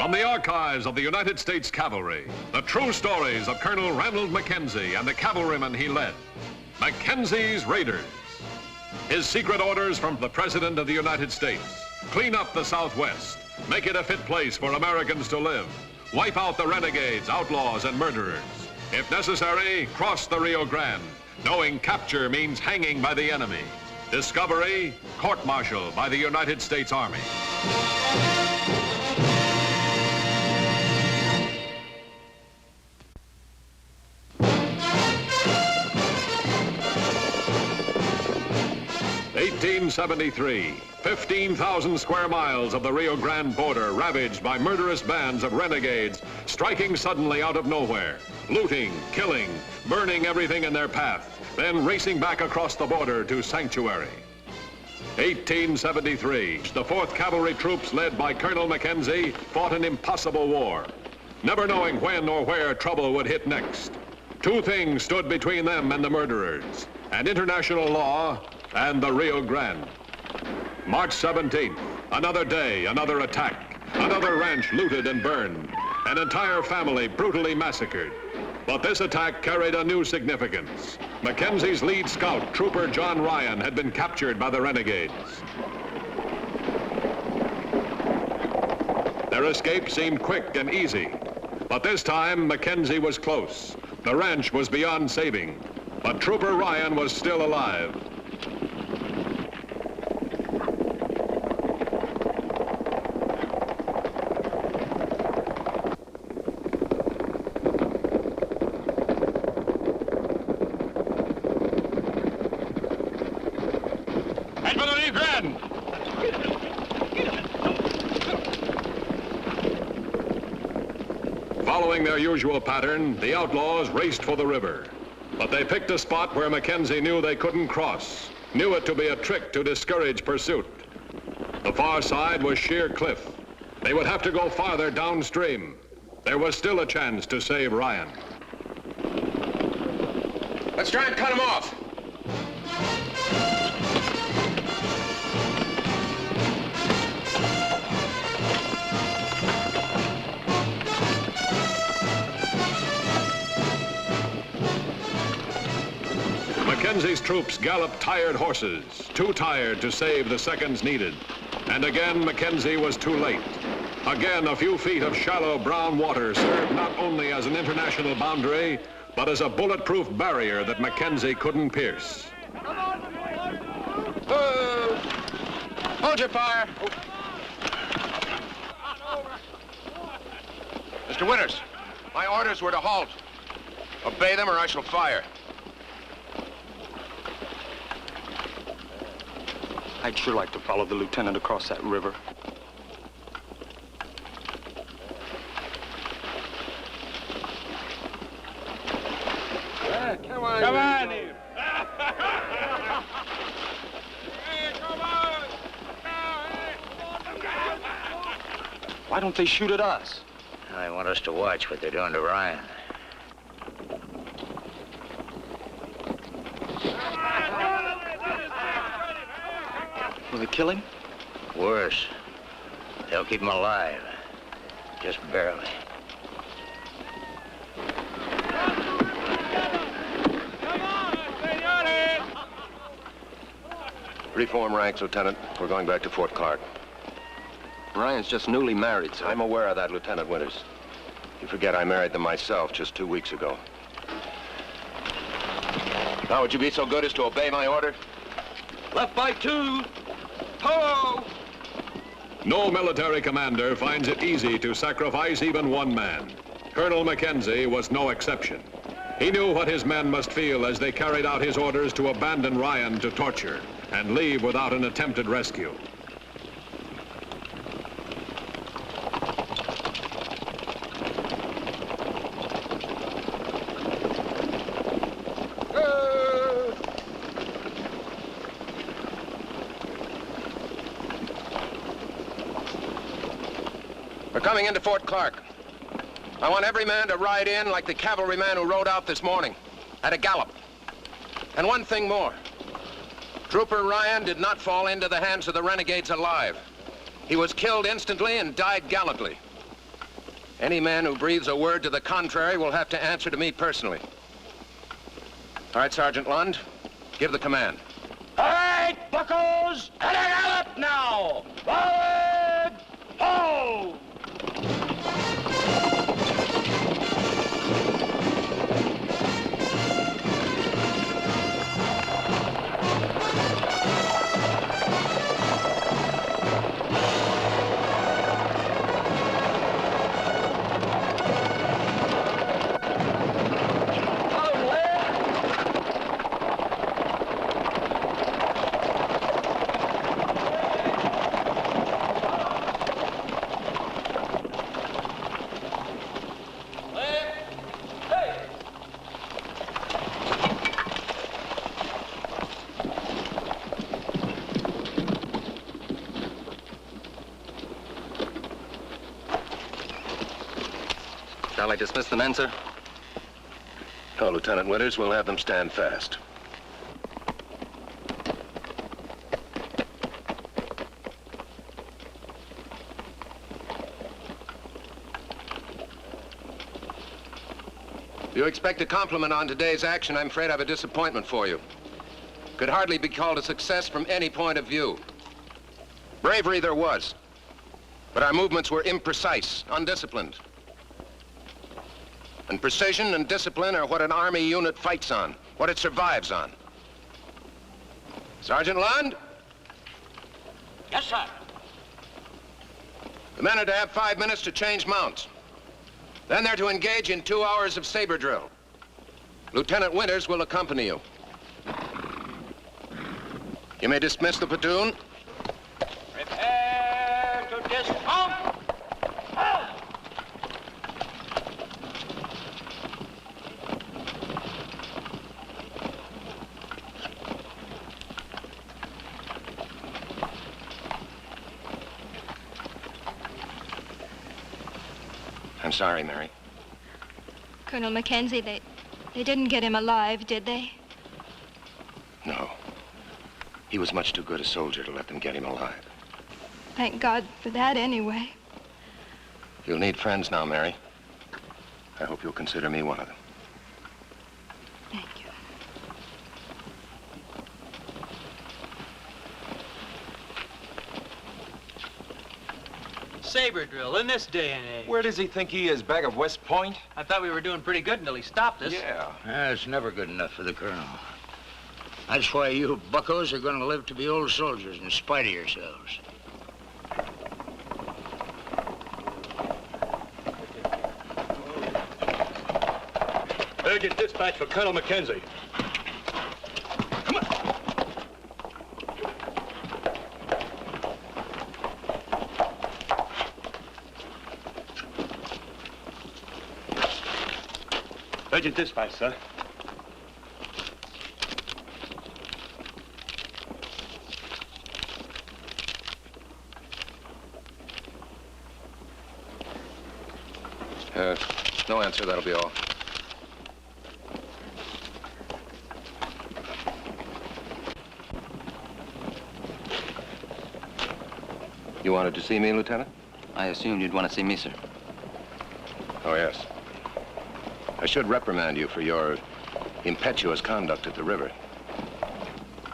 From the archives of the United States Cavalry, the true stories of Colonel Ranald Mackenzie and the cavalrymen he led. Mackenzie's Raiders. His secret orders from the President of the United States. Clean up the Southwest. Make it a fit place for Americans to live. Wipe out the renegades, outlaws, and murderers. If necessary, cross the Rio Grande, knowing capture means hanging by the enemy. Discovery, court-martial by the United States Army. (1873), 15,000 square miles of the Rio Grande border ravaged by murderous bands of renegades striking suddenly out of nowhere, looting, killing, burning everything in their path, then racing back across the border to sanctuary. 1873, the 4th Cavalry troops led by Colonel Mackenzie fought an impossible war, never knowing when or where trouble would hit next. Two things stood between them and the murderers, an international law and the Rio Grande. March 17th, another day, another attack, another ranch looted and burned, an entire family brutally massacred. But this attack carried a new significance. Mackenzie's lead scout, Trooper John Ryan, had been captured by the renegades. Their escape seemed quick and easy, but this time Mackenzie was close. The ranch was beyond saving, but Trooper Ryan was still alive. Following their usual pattern, the outlaws raced for the river. But they picked a spot where Mackenzie knew they couldn't cross, knew it to be a trick to discourage pursuit. The far side was sheer cliff. They would have to go farther downstream. There was still a chance to save Ryan. Let's try and cut him off. Mackenzie's troops galloped tired horses, too tired to save the seconds needed. And again, Mackenzie was too late. Again, a few feet of shallow brown water served not only as an international boundary, but as a bulletproof barrier that Mackenzie couldn't pierce. Hold your fire. Mr. Winters, my orders were to halt. Obey them or I shall fire. I'd sure like to follow the lieutenant across that river. Come on. Come on. Why don't they shoot at us? They want us to watch what they're doing to Ryan. Will they kill him? Worse. They'll keep him alive. Just barely. Reform ranks, Lieutenant. We're going back to Fort Clark. Ryan's just newly married, sir. I'm aware of that, Lieutenant Winters. You forget I married them myself just 2 weeks ago. Now, would you be so good as to obey my order? Left by 2. Ho! No military commander finds it easy to sacrifice even one man. Colonel Mackenzie was no exception. He knew what his men must feel as they carried out his orders to abandon Ryan to torture and leave without an attempted rescue. We're coming into Fort Clark. I want every man to ride in like the cavalryman who rode out this morning, at a gallop. And one thing more. Trooper Ryan did not fall into the hands of the renegades alive. He was killed instantly and died gallantly. Any man who breathes a word to the contrary will have to answer to me personally. All right, Sergeant Lund, give the command. All right, buckos, at a gallop now! Forward, ho! Shall I dismiss the men, sir? No, Lieutenant Winters, we'll have them stand fast. If you expect a compliment on today's action, I'm afraid I have a disappointment for you. Could hardly be called a success from any point of view. Bravery there was, but our movements were imprecise, undisciplined. And precision and discipline are what an Army unit fights on, what it survives on. Sergeant Lund? Yes, sir. The men are to have 5 minutes to change mounts. Then they're to engage in 2 hours of saber drill. Lieutenant Winters will accompany you. You may dismiss the platoon. Prepare to dismount. Halt! I'm sorry, Mary. Colonel Mackenzie, they didn't get him alive, did they? No. He was much too good a soldier to let them get him alive. Thank God for that anyway. You'll need friends now, Mary. I hope you'll consider me one of them. Thank you. Saber drill in this day and age. Where does he think he is, back of West Point? I thought we were doing pretty good until he stopped us. Yeah. It's never good enough for the colonel. That's why you buckos are going to live to be old soldiers in spite of yourselves. Urgent dispatch for Colonel Mackenzie. Come on. Urgent dispatch, sir. No answer, that'll be all. You wanted to see me, Lieutenant? I assumed you'd want to see me, sir. Oh, yes. I should reprimand you for your impetuous conduct at the river.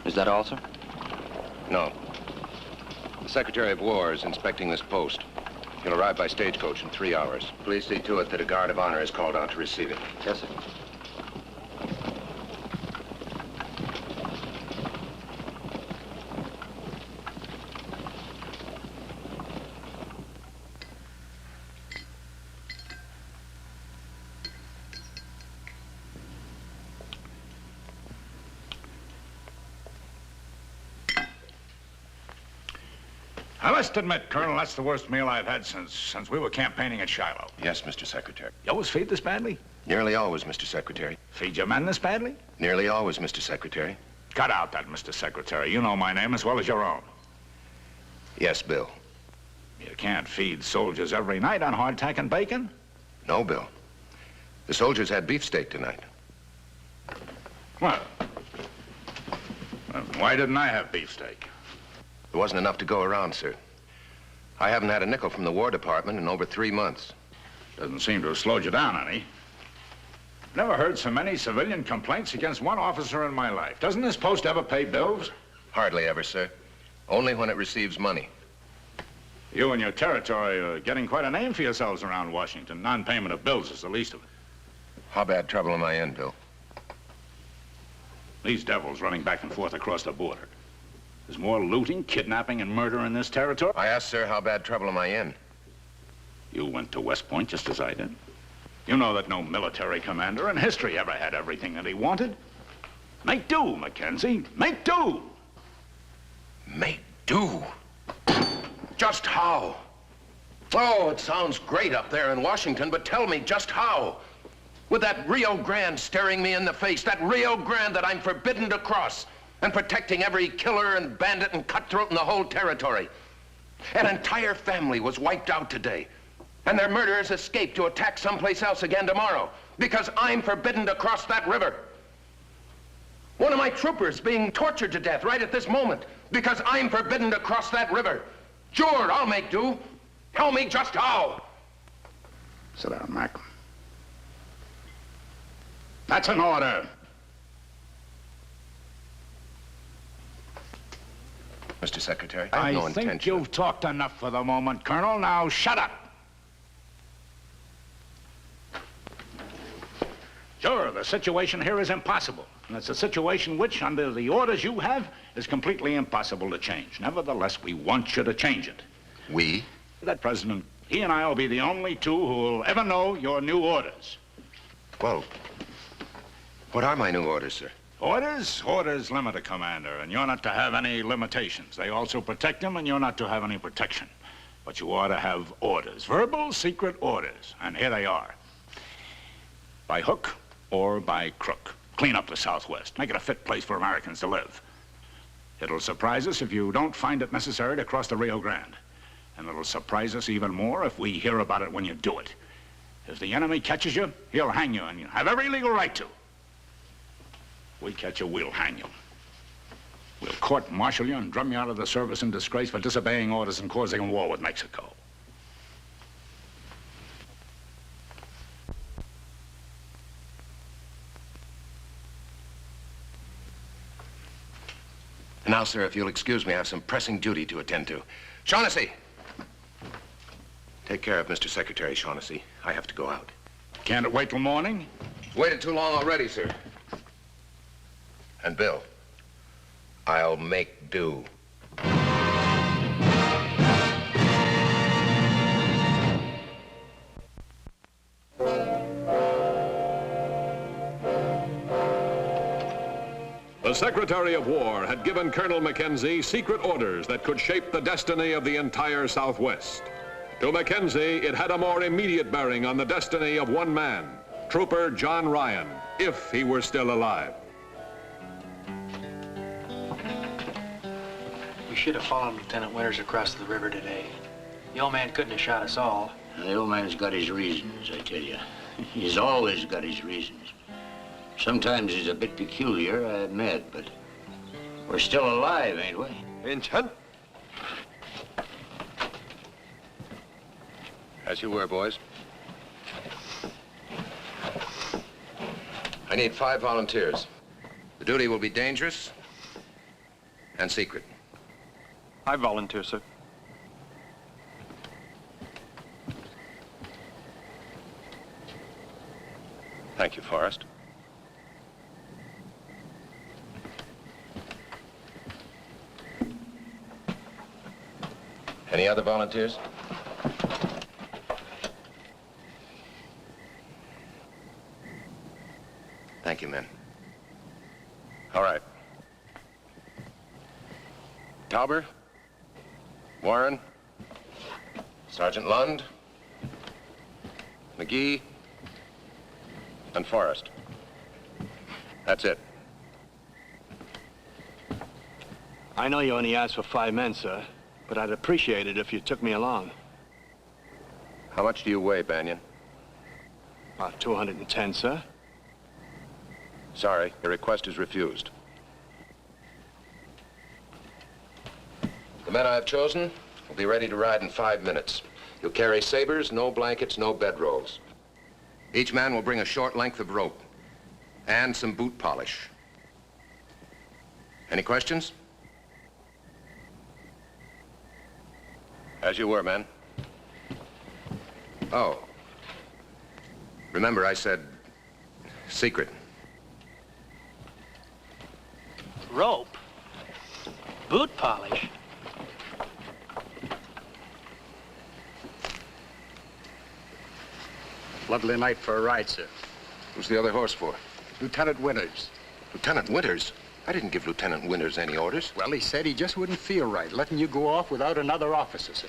Is that all, sir? No. The Secretary of War is inspecting this post. He'll arrive by stagecoach in 3 hours. Please see to it that a guard of honor is called out to receive him. Yes, sir. I must admit, Colonel, that's the worst meal I've had since we were campaigning at Shiloh. Yes, Mr. Secretary. You always feed this badly? Nearly always, Mr. Secretary. Feed your men this badly? Nearly always, Mr. Secretary. Cut out that, Mr. Secretary. You know my name as well as your own. Yes, Bill. You can't feed soldiers every night on hardtack and bacon. No, Bill. The soldiers had beefsteak tonight. Well, why didn't I have beefsteak? There wasn't enough to go around, sir. I haven't had a nickel from the War Department in over 3 months. Doesn't seem to have slowed you down any. Never heard so many civilian complaints against one officer in my life. Doesn't this post ever pay bills? Hardly ever, sir. Only when it receives money. You and your territory are getting quite a name for yourselves around Washington. Non-payment of bills is the least of it. How bad trouble am I in, Bill? These devils running back and forth across the border. There's more looting, kidnapping, and murder in this territory. I asked, sir, how bad trouble am I in? You went to West Point just as I did. You know that no military commander in history ever had everything that he wanted. Make do, Mackenzie. Make do. Make do? Just how? Oh, it sounds great up there in Washington, but tell me just how? With that Rio Grande staring me in the face, that Rio Grande that I'm forbidden to cross, and protecting every killer and bandit and cutthroat in the whole territory. An entire family was wiped out today, and their murderers escaped to attack someplace else again tomorrow because I'm forbidden to cross that river. One of my troopers being tortured to death right at this moment because I'm forbidden to cross that river. Sure, I'll make do. Tell me just how. Sit down, Mac. That's an order. Mr. Secretary, I have no I think intention. you've talked enough for the moment, Colonel. Now shut up. Sure, the situation here is impossible. And it's a situation which, under the orders you have, is completely impossible to change. Nevertheless, we want you to change it. We? That President, he and I will be the only two who will ever know your new orders. Well, what are my new orders, sir? Orders? Orders limit a commander, and you're not to have any limitations. They also protect him, and you're not to have any protection. But you ought to have orders. Verbal, secret orders. And here they are. By hook or by crook. Clean up the Southwest. Make it a fit place for Americans to live. It'll surprise us if you don't find it necessary to cross the Rio Grande. And it'll surprise us even more if we hear about it when you do it. If the enemy catches you, he'll hang you, and you have every legal right to. We catch you, we'll hang you. We'll court-martial you and drum you out of the service in disgrace for disobeying orders and causing a war with Mexico. Now, sir, if you'll excuse me, I have some pressing duty to attend to. Shaughnessy! Take care of Mr. Secretary, Shaughnessy. I have to go out. Can't it wait till morning? Waited too long already, sir. And Bill, I'll make do. The Secretary of War had given Colonel Mackenzie secret orders that could shape the destiny of the entire Southwest. To Mackenzie, it had a more immediate bearing on the destiny of one man, Trooper John Ryan, if he were still alive. We should have followed Lieutenant Winters across the river today. The old man couldn't have shot us all. The old man's got his reasons, I tell you. He's always got his reasons. Sometimes he's a bit peculiar, I admit, but we're still alive, ain't we? Vincent. As you were, boys. I need 5 volunteers. The duty will be dangerous and secret. I volunteer, sir. Thank you, Forrest. Any other volunteers? Thank you, men. All right. Tauber, Warren, Sergeant Lund, McGee, and Forrest. That's it. I know you only asked for 5 men, sir, but I'd appreciate it if you took me along. How much do you weigh, Banyan? About 210, sir. Sorry, your request is refused. The men I have chosen will be ready to ride in 5 minutes. You'll carry sabers, no blankets, no bedrolls. Each man will bring a short length of rope and some boot polish. Any questions? As you were, man. Oh. Remember, I said secret. Rope? Boot polish? Lovely night for a ride, sir. Who's the other horse for? Lieutenant Winters. Lieutenant Winters? I didn't give Lieutenant Winters any orders. Well, he said he just wouldn't feel right letting you go off without another officer, sir.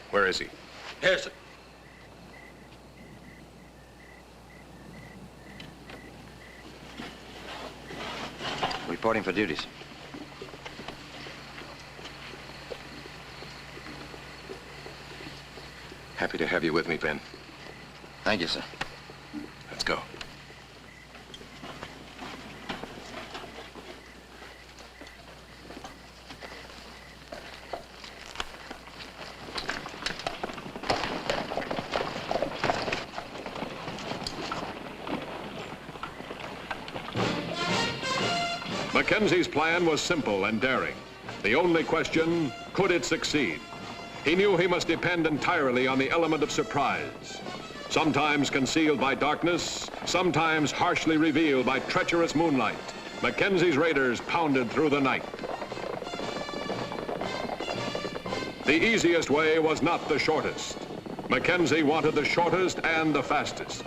Where is he? Here, sir. Reporting for duties. Happy to have you with me, Ben. Thank you, sir. Let's go. Mackenzie's plan was simple and daring. The only question, could it succeed? He knew he must depend entirely on the element of surprise. Sometimes concealed by darkness, sometimes harshly revealed by treacherous moonlight, Mackenzie's raiders pounded through the night. The easiest way was not the shortest. Mackenzie wanted the shortest and the fastest.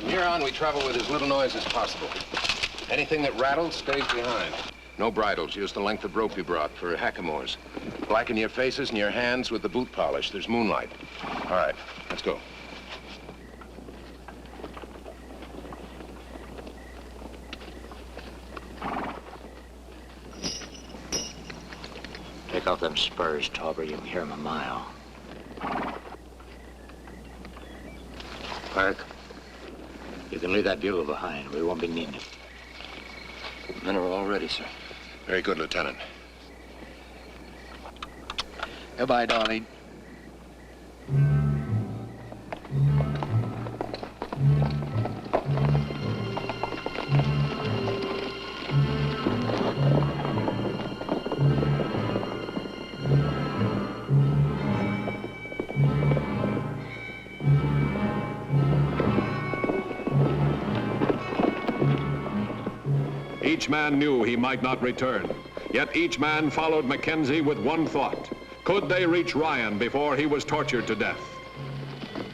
From here on, we travel with as little noise as possible. Anything that rattles stays behind. No bridles. Use the length of rope you brought for hackamores. Blacken your faces and your hands with the boot polish. There's moonlight. All right, let's go. Take off them spurs, Tauber. You can hear 'em a mile. Park, you can leave that bugle behind. We won't be needing it. Men are all ready, sir. Very good, Lieutenant. Goodbye, darling. Each man knew he might not return, yet each man followed Mackenzie with one thought. Could they reach Ryan before he was tortured to death?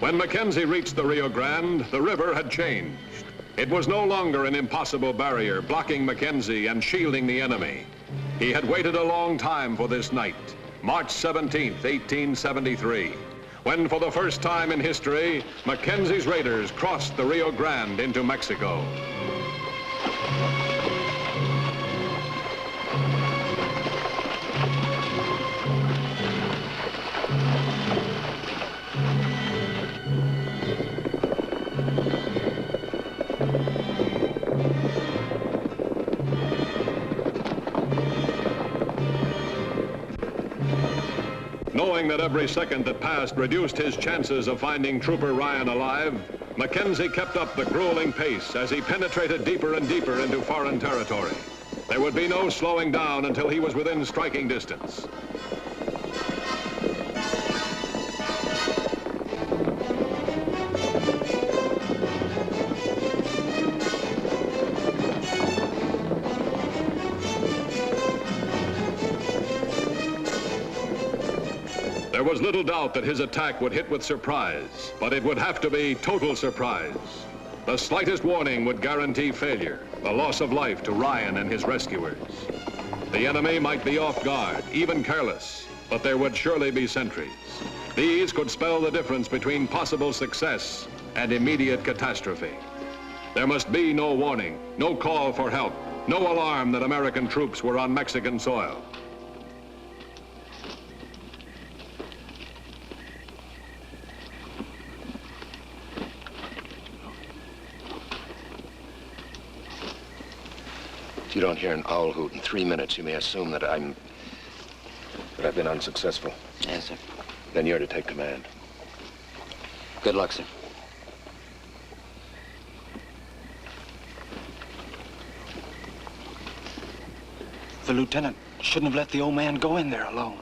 When Mackenzie reached the Rio Grande, the river had changed. It was no longer an impossible barrier blocking Mackenzie and shielding the enemy. He had waited a long time for this night, March 17th, 1873, when for the first time in history, Mackenzie's raiders crossed the Rio Grande into Mexico. Knowing that every second that passed reduced his chances of finding Trooper Ryan alive, Mackenzie kept up the grueling pace as he penetrated deeper and deeper into foreign territory. There would be no slowing down until he was within striking distance. There was little doubt that his attack would hit with surprise, but it would have to be total surprise. The slightest warning would guarantee failure, the loss of life to Ryan and his rescuers. The enemy might be off guard, even careless, but there would surely be sentries. These could spell the difference between possible success and immediate catastrophe. There must be no warning, no call for help, No alarm that American troops were on Mexican soil. If you don't hear an owl hoot in 3 minutes, you may assume that I've been unsuccessful. Yes, sir. Then you're to take command. Good luck, sir. The lieutenant shouldn't have let the old man go in there alone.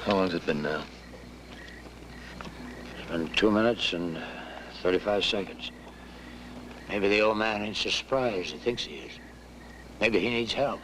How long's it been now? It's been 2 minutes and 35 seconds. Maybe the old man ain't so surprised as he thinks he is. Maybe he needs help.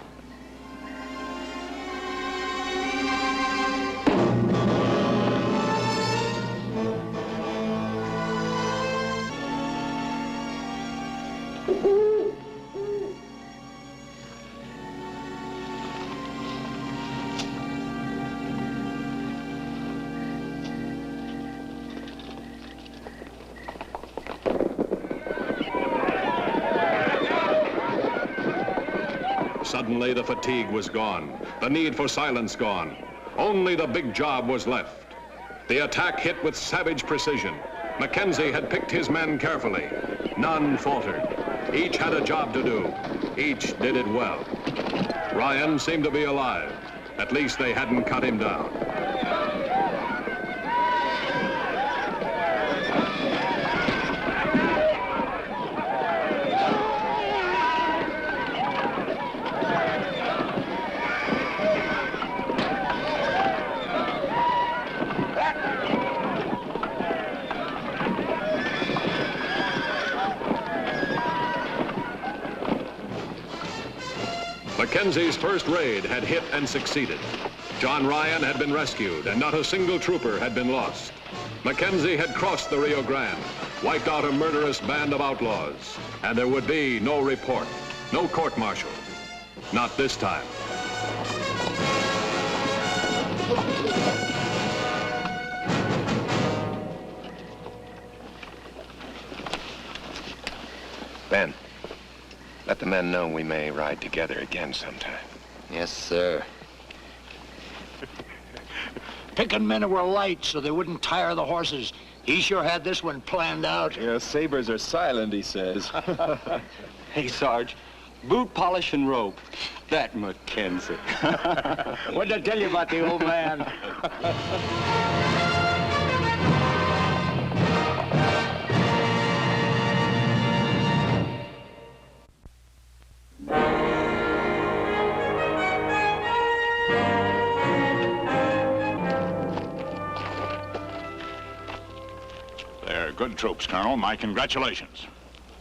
Suddenly, the fatigue was gone, the need for silence gone. Only the big job was left. The attack hit with savage precision. Mackenzie had picked his men carefully. None faltered. Each had a job to do. Each did it well. Ryan seemed to be alive. At least they hadn't cut him down. Mackenzie's first raid had hit and succeeded. John Ryan had been rescued, and not a single trooper had been lost. Mackenzie had crossed the Rio Grande, wiped out a murderous band of outlaws, and there would be no report, no court-martial. Not this time. Ben, let the men know we may ride together again sometime. Yes, sir. Picking men who were light so they wouldn't tire the horses. He sure had this one planned out. Yeah, sabers are silent, he says. Hey, Sarge, boot polish and rope. That Mackenzie. What did I tell you about the old man? They're good troops, Colonel. My congratulations.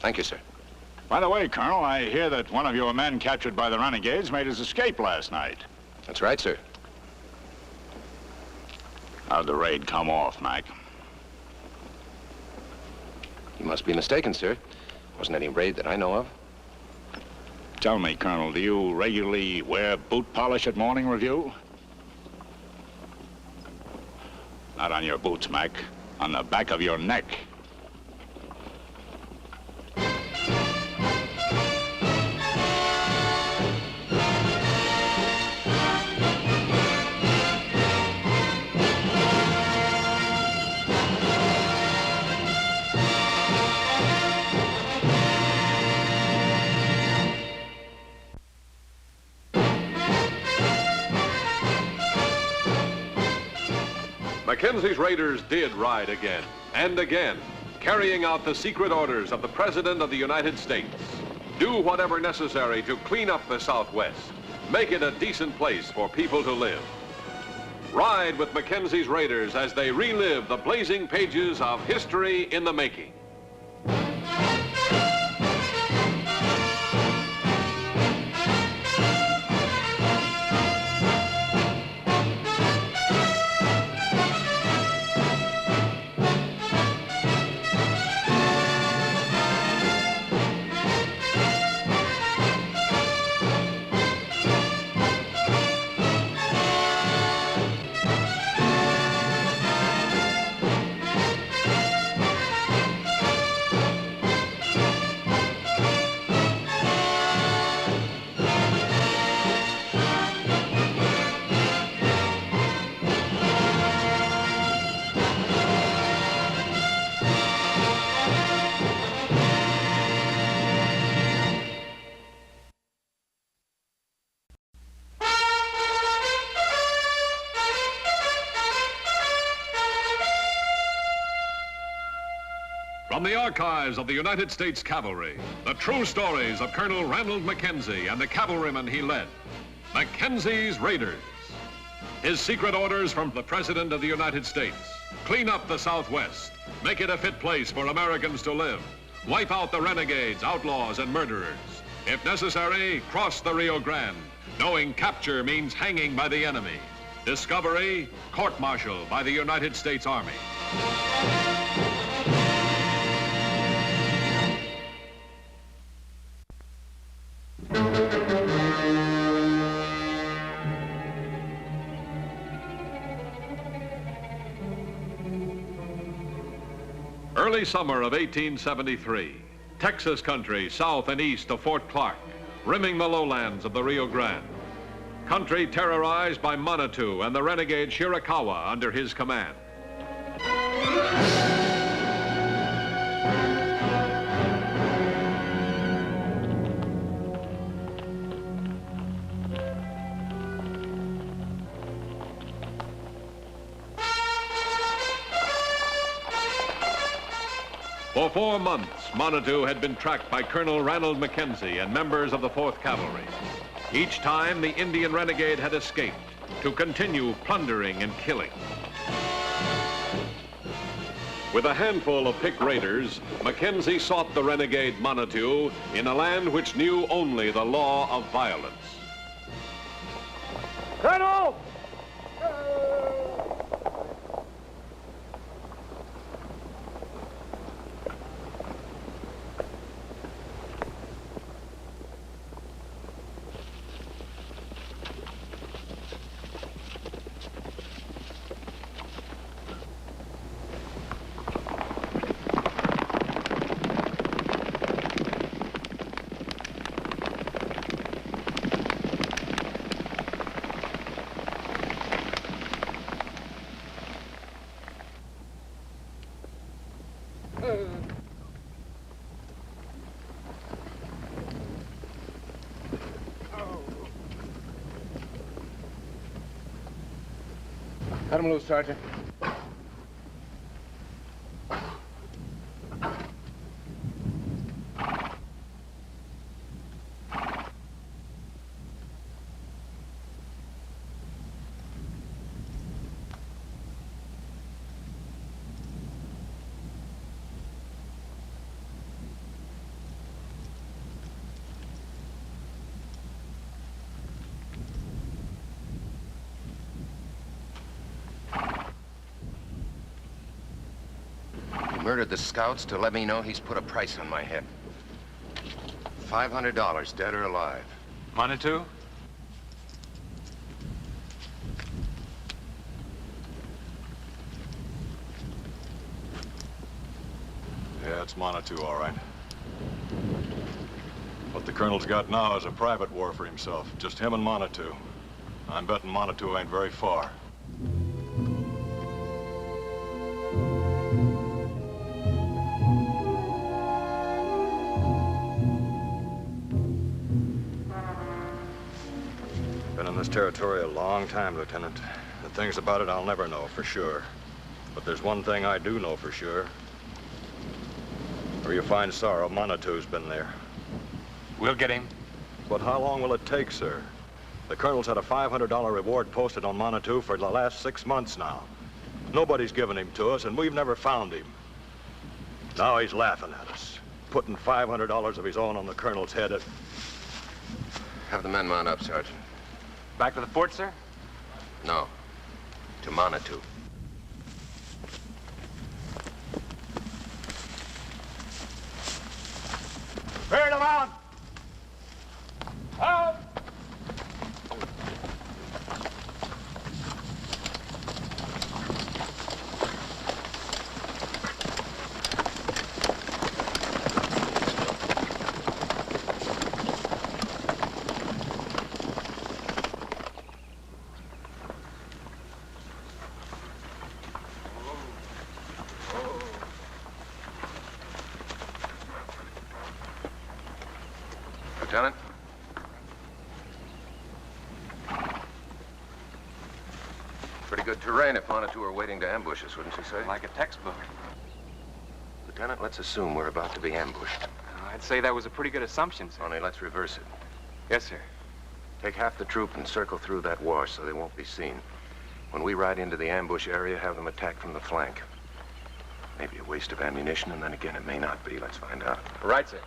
Thank you, sir. By the way, Colonel, I hear that one of your men captured by the renegades made his escape last night. That's right, sir. How'd the raid come off, Mac? You must be mistaken, sir. Wasn't any raid that I know of. Tell me, Colonel, do you regularly wear boot polish at morning review? Not on your boots, Mac. On the back of your neck. Mackenzie's raiders did ride again, and again. carrying out the secret orders of the President of the United States. Do whatever necessary to clean up the Southwest. Make it a decent place for people to live. Ride with Mackenzie's Raiders as they relive the blazing pages of history in the making. From the archives of the United States Cavalry, the true stories of Colonel Ranald Mackenzie and the cavalrymen he led. Mackenzie's Raiders. His secret orders from the President of the United States. Clean up the Southwest. Make it a fit place for Americans to live. Wipe out the renegades, outlaws, and murderers. If necessary, cross the Rio Grande, knowing capture means hanging by the enemy. Discovery, court-martial by the United States Army. Early summer of 1873, Texas country south and east of Fort Clark, rimming the lowlands of the Rio Grande. Country terrorized by Manitou and the renegade Chiricahua under his command. For 4 months, Manitou had been tracked by Colonel Ranald Mackenzie and members of the 4th Cavalry. Each time, the Indian renegade had escaped to continue plundering and killing. With a handful of picked raiders, Mackenzie sought the renegade Manitou in a land which knew only the law of violence. Colonel! Cut him loose, Sergeant. Murdered the scouts to let me know he's put a price on my head. $500, dead or alive. Manitou? Yeah, it's Manitou, all right. What the colonel's got now is a private war for himself. Just him and Manitou. I'm betting Manitou ain't very far. Been in this territory a long time, Lieutenant. The things about it I'll never know for sure. But there's one thing I do know for sure. Or you find sorrow, Monitu's been there. We'll get him. But how long will it take, sir? The colonel's had a $500 reward posted on Manitou for the last 6 months now. Nobody's given him to us, and we've never found him. Now he's laughing at us, putting $500 of his own on the colonel's head. Have the men mount up, Sergeant. Back to the fort, sir? No. To Manitou. Bear them on! Out! Lieutenant? Pretty good terrain if Manitou are waiting to ambush us, wouldn't you say? Like a textbook. Lieutenant, let's assume we're about to be ambushed. I'd say that was a pretty good assumption, sir. Only let's reverse it. Yes, sir. Take half the troop and circle through that wash so they won't be seen. When we ride into the ambush area, have them attack from the flank. Maybe a waste of ammunition, and then again, it may not be. Let's find out. Right, sir.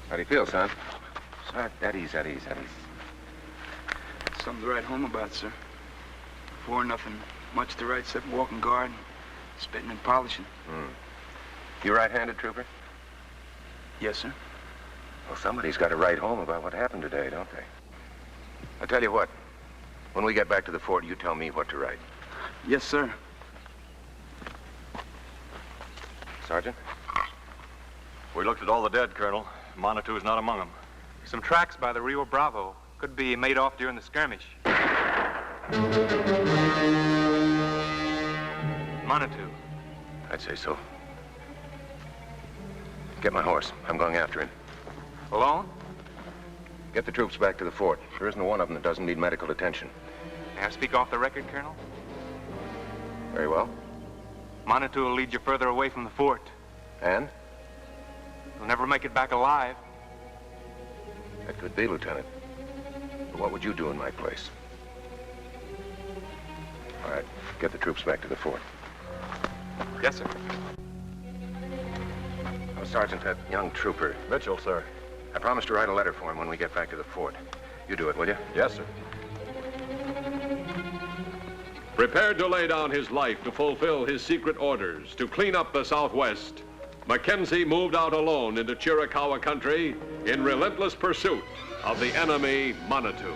How do you feel, son? Sir, at ease. Something to write home about, sir. Before, nothing much to write except walking guard, spitting and polishing. You right-handed, trooper? Yes, sir. Well, somebody's got to write home about what happened today, don't they? I'll tell you what. When we get back to the fort, you tell me what to write. Yes, sir. Sergeant? We looked at all the dead, Colonel. Manitou's not among them. Some tracks by the Rio Bravo. Could be made off during the skirmish. Manitou. I'd say so. Get my horse. I'm going after him. Alone? Get the troops back to the fort. There isn't one of them that doesn't need medical attention. May I speak off the record, Colonel? Very well. Manitou will lead you further away from the fort. And? He'll never make it back alive. That could be, Lieutenant. But what would you do in my place? All right, get the troops back to the fort. Yes, sir. Oh, Sergeant, that young trooper. Mitchell, sir. I promised to write a letter for him when we get back to the fort. You do it, will you? Yes, sir. Prepared to lay down his life to fulfill his secret orders to clean up the Southwest, Mackenzie moved out alone into Chiricahua country in relentless pursuit of the enemy Manitou.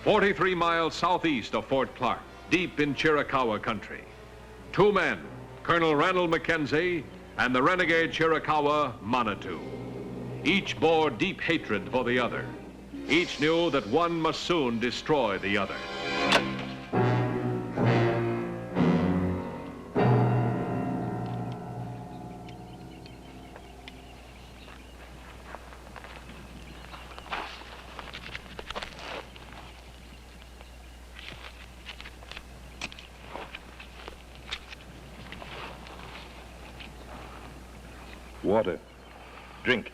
43 miles southeast of Fort Clark, deep in Chiricahua country. Two men, Colonel Randall Mackenzie and the renegade Chiricahua Manitou. Each bore deep hatred for the other. Each knew that one must soon destroy the other. Water. Drink.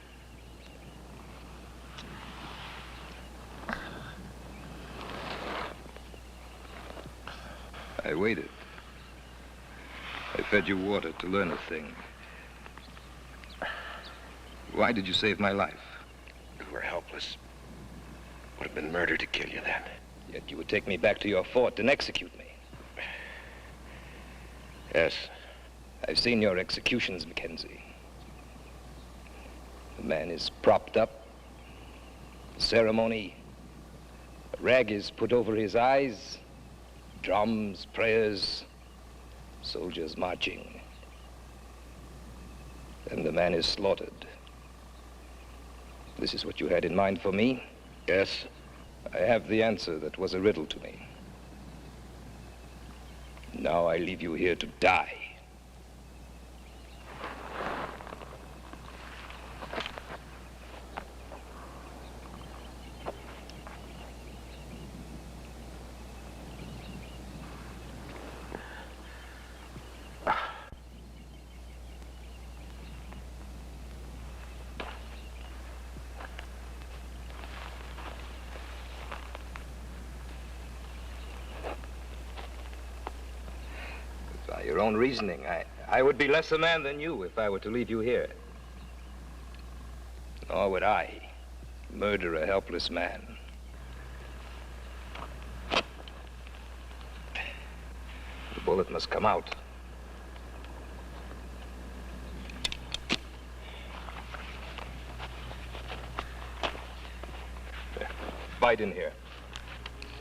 I waited. I fed you water to learn a thing. Why did you save my life? You were helpless. Would have been murder to kill you then. Yet you would take me back to your fort and execute me. Yes. I've seen your executions, Mackenzie. The man is propped up. Ceremony. A rag is put over his eyes. Drums, prayers, soldiers marching. Then the man is slaughtered. This is what you had in mind for me? Yes. I have the answer that was a riddle to me. Now I leave you here to die. By your own reasoning, I would be less a man than you if I were to leave you here. Nor would I murder a helpless man. The bullet must come out. Bite in here.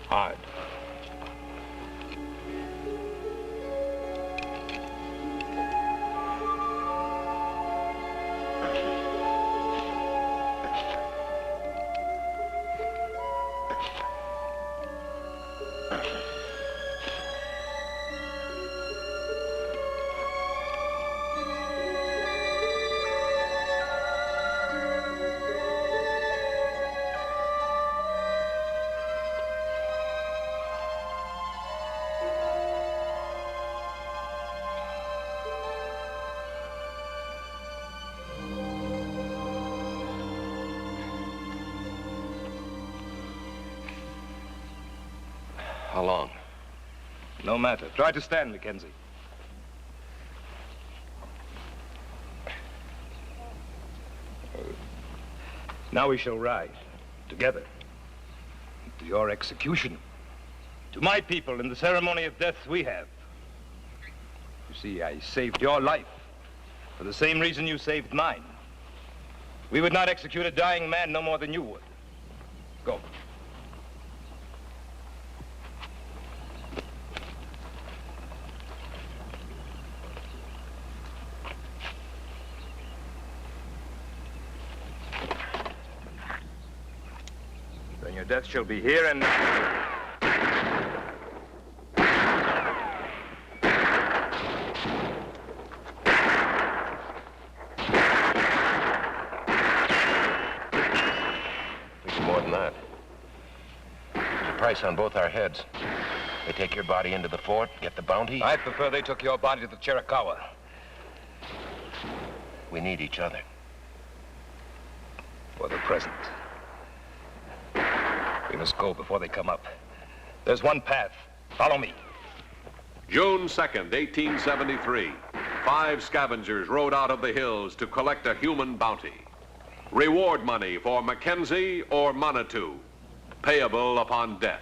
Hard. How long? No matter. Try to stand, Mackenzie. Now we shall ride together to your execution. To my people in the ceremony of death we have. You see, I saved your life for the same reason you saved mine. We would not execute a dying man no more than you would. Go. Then your death shall be here and... Price on both our heads. They take your body into the fort, get the bounty. I prefer they took your body to the Chiricahua. We need each other. For the present. We must go before they come up. There's one path. Follow me. June 2nd, 1873. 5 scavengers rode out of the hills to collect a human bounty. Reward money for Mackenzie or Manitou, payable upon death.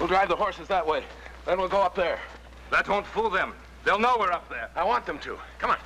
We'll drive the horses that way. Then we'll go up there. That won't fool them. They'll know we're up there. I want them to. Come on.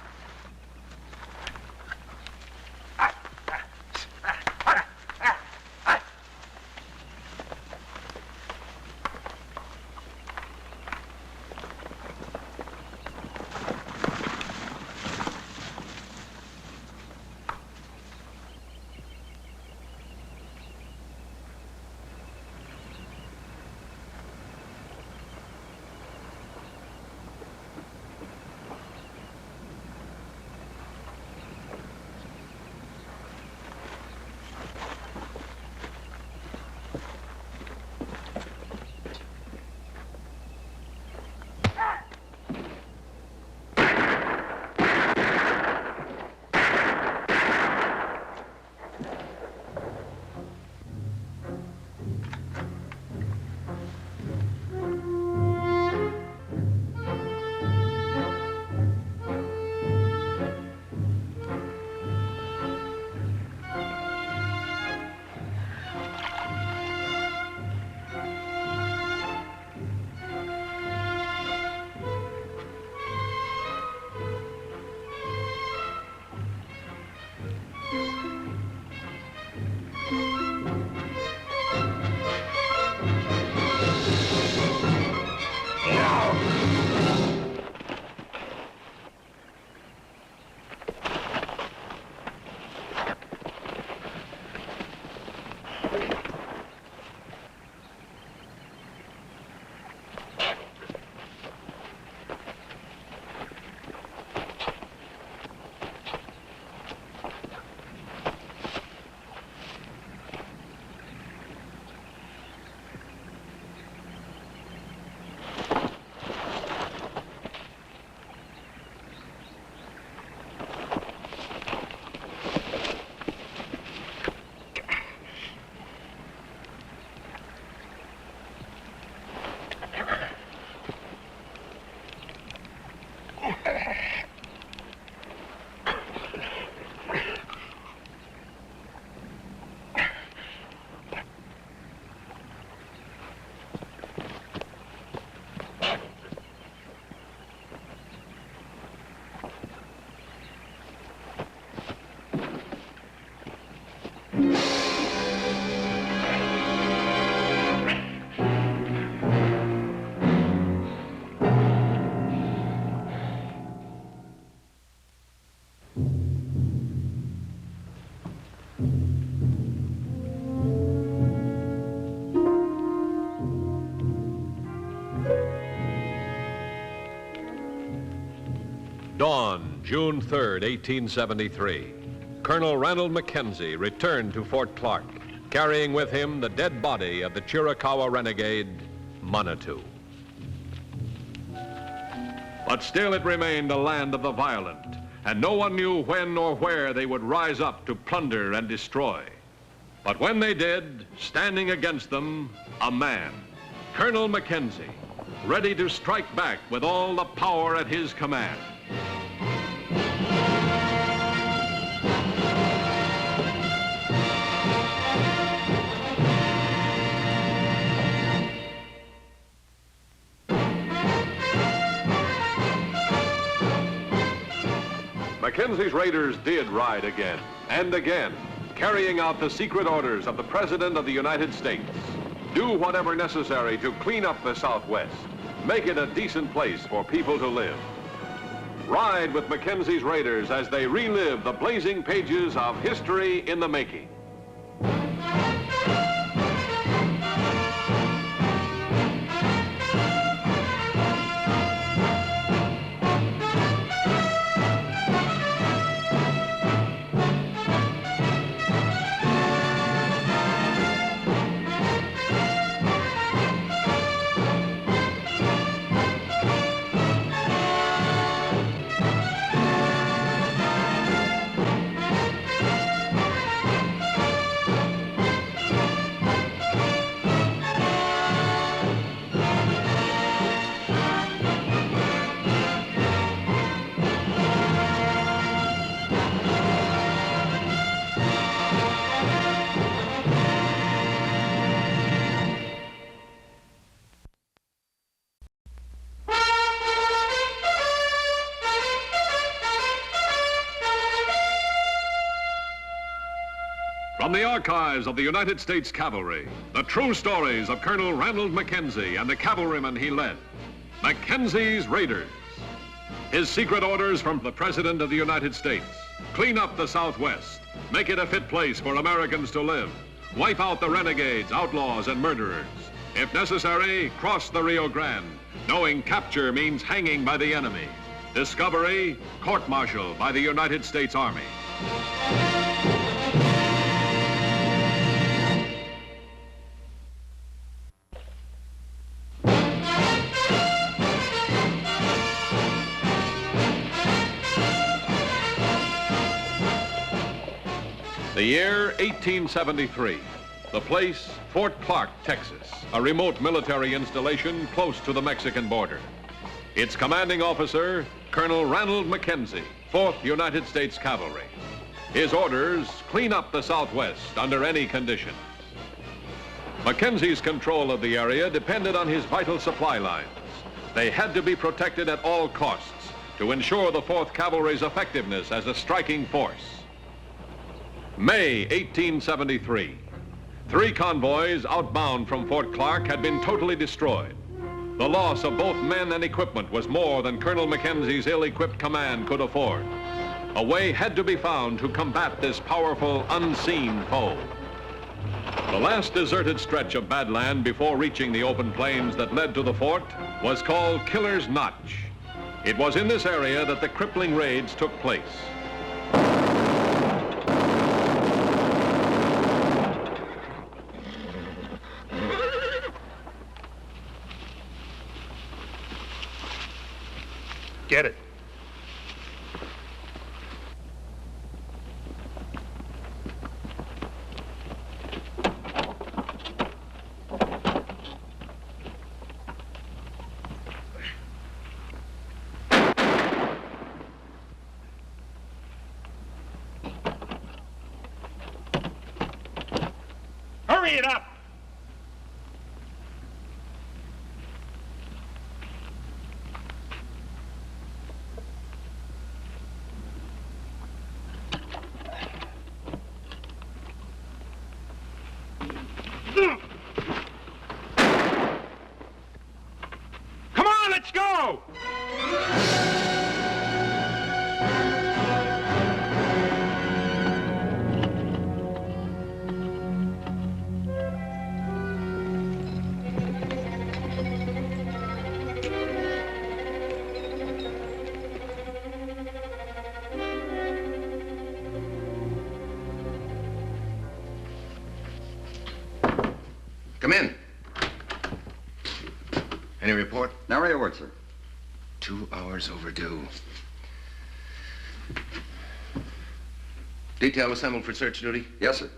Dawn, June 3rd, 1873. Colonel Ranald Mackenzie returned to Fort Clark, carrying with him the dead body of the Chiricahua renegade, Manitou. But still it remained a land of the violent, and no one knew when or where they would rise up to plunder and destroy. But when they did, standing against them, a man, Colonel Mackenzie, ready to strike back with all the power at his command. Mackenzie's raiders did ride again and again, carrying out the secret orders of the President of the United States. Do whatever necessary to clean up the Southwest, make it a decent place for people to live. Ride with Mackenzie's raiders as they relive the blazing pages of history in the making. From the archives of the United States Cavalry, the true stories of Colonel Ranald Mackenzie and the cavalrymen he led. Mackenzie's Raiders. His secret orders from the President of the United States. Clean up the Southwest. Make it a fit place for Americans to live. Wipe out the renegades, outlaws, and murderers. If necessary, cross the Rio Grande, knowing capture means hanging by the enemy. Discovery, court-martial by the United States Army. The year 1873. The place, Fort Clark, Texas, a remote military installation close to the Mexican border. Its commanding officer, Colonel Ranald Mackenzie, 4th United States Cavalry. His orders, clean up the Southwest under any conditions. Mackenzie's control of the area depended on his vital supply lines. They had to be protected at all costs to ensure the 4th Cavalry's effectiveness as a striking force. May 1873. 3 convoys outbound from Fort Clark had been totally destroyed. The loss of both men and equipment was more than Colonel Mackenzie's ill-equipped command could afford. A way had to be found to combat this powerful, unseen foe. The last deserted stretch of badland before reaching the open plains that led to the fort was called Killer's Notch. It was in this area that the crippling raids took place. Get it. Hurry it up! Come on, let's go! Come in. Any report? Nary a word, sir. 2 hours overdue. Detail assembled for search duty? Yes, sir.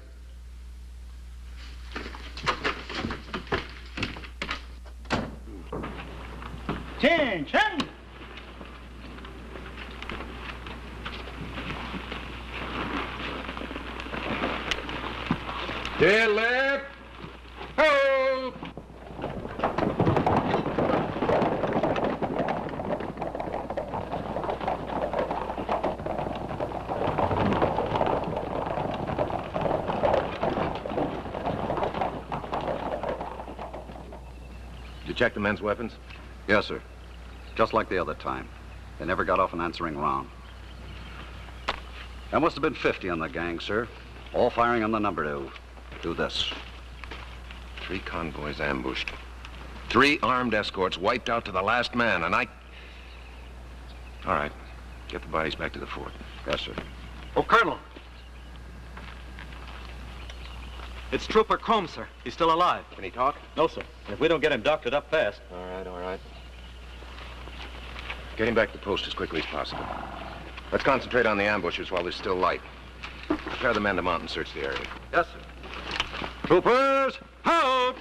Attention! Dead left. Hold! Did you check the men's weapons? Yes, sir. Just like the other time. They never got off an answering round. There must have been 50 on the gang, sir. All firing on the number to do this. 3 convoys ambushed. 3 armed escorts wiped out to the last man, and I... All right. Get the bodies back to the fort. Yes, sir. Oh, Colonel. It's Trooper Crome, sir. He's still alive. Can he talk? No, sir. If we don't get him doctored up fast. All right, all right. Get him back to the post as quickly as possible. Let's concentrate on the ambushes while there's still light. Prepare the men to mount and search the area. Yes, sir. Troopers, out!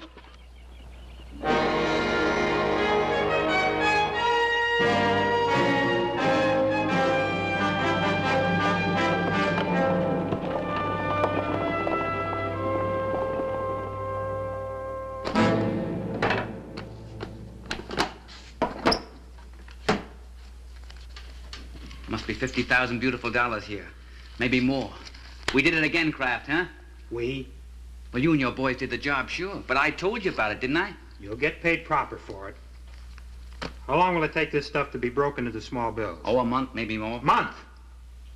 Must be $50,000 beautiful dollars here. Maybe more. We did it again, Kraft, huh? We? Well, you and your boys did the job, sure. But I told you about it, didn't I? You'll get paid proper for it. How long will it take this stuff to be broken into small bills? Oh, a month, maybe more. Month?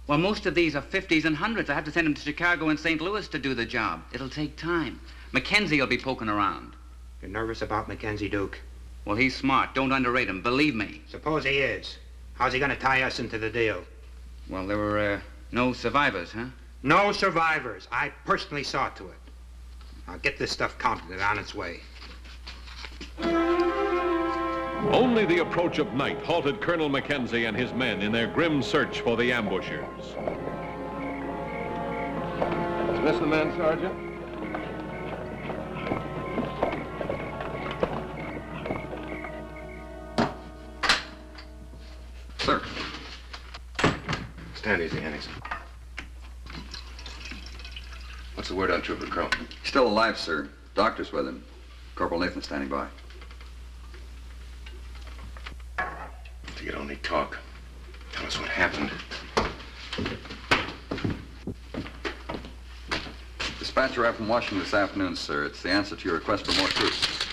Well, most of these are 50s and 100s. I have to send them to Chicago and St. Louis to do the job. It'll take time. Mackenzie will be poking around. You're nervous about Mackenzie, Duke? Well, he's smart. Don't underrate him. Believe me. Suppose he is. How's he going to tie us into the deal? Well, there were no survivors, huh? No survivors. I personally saw to it. I'll get this stuff counted and on its way. Only the approach of night halted Colonel Mackenzie and his men in their grim search for the ambushers. Is this the man, Sergeant? Sir. Stand easy, Henningsen. What's the word on Trooper Crone? Still alive, sir. Doctor's with him. Corporal Nathan standing by. If you could only talk. Tell us what happened. Dispatch arrived from Washington this afternoon, sir. It's the answer to your request for more troops.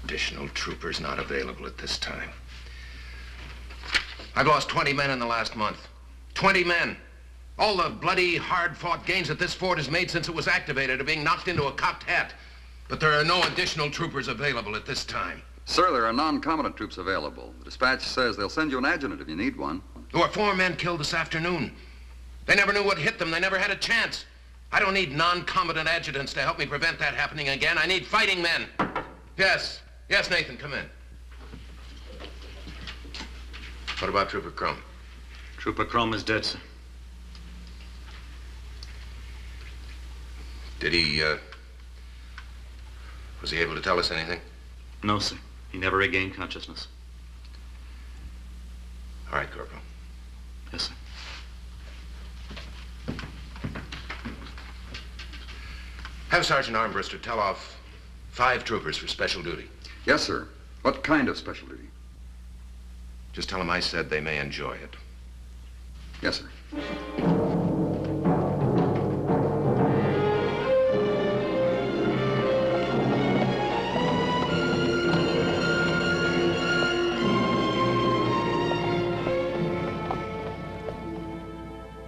Additional troopers not available at this time. I've lost 20 men in the last month. 20 men. All the bloody, hard-fought gains that this fort has made since it was activated are being knocked into a cocked hat. But there are no additional troopers available at this time. Sir, there are non-combatant troops available. The dispatch says they'll send you an adjutant if you need one. There were 4 men killed this afternoon. They never knew what hit them. They never had a chance. I don't need non-combatant adjutants to help me prevent that happening again. I need fighting men. Yes. Yes, Nathan, come in. What about Trooper Crone? Trooper Crone is dead, sir. Did he, was he able to tell us anything? No, sir. He never regained consciousness. All right, Corporal. Yes, sir. Have Sergeant Armbruster tell off 5 troopers for special duty. Yes, sir. What kind of special duty? Just tell them I said they may enjoy it. Yes, sir.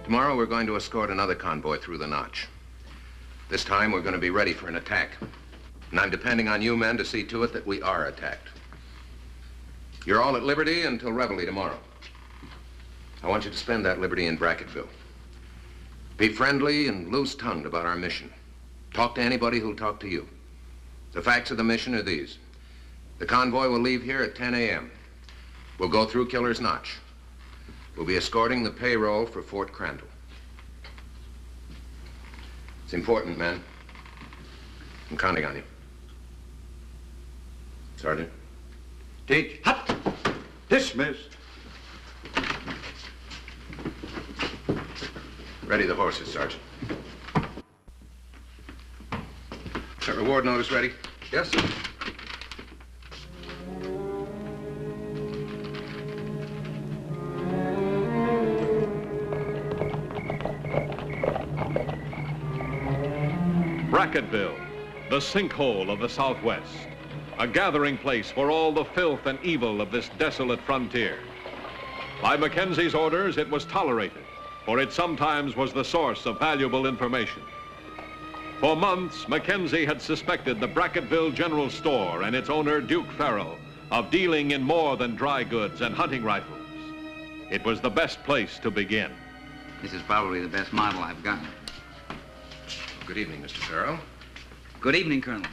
Tomorrow we're going to escort another convoy through the Notch. This time we're going to be ready for an attack. And I'm depending on you men to see to it that we are attacked. You're all at liberty until reveille tomorrow. I want you to spend that liberty in Brackettville. Be friendly and loose-tongued about our mission. Talk to anybody who'll talk to you. The facts of the mission are these. The convoy will leave here at 10 a.m. We'll go through Killer's Notch. We'll be escorting the payroll for Fort Crandall. It's important, man. I'm counting on you. Sergeant? Teach. Hut! Dismissed. Ready the horses, Sergeant. Is that reward notice ready? Yes, sir. Brackettville, the sinkhole of the Southwest. A gathering place for all the filth and evil of this desolate frontier. By Mackenzie's orders, it was tolerated, for it sometimes was the source of valuable information. For months, Mackenzie had suspected the Brackettville General Store and its owner, Duke Farrell, of dealing in more than dry goods and hunting rifles. It was the best place to begin. This is probably the best model I've got. Good evening, Mr. Farrell. Good evening, Colonel.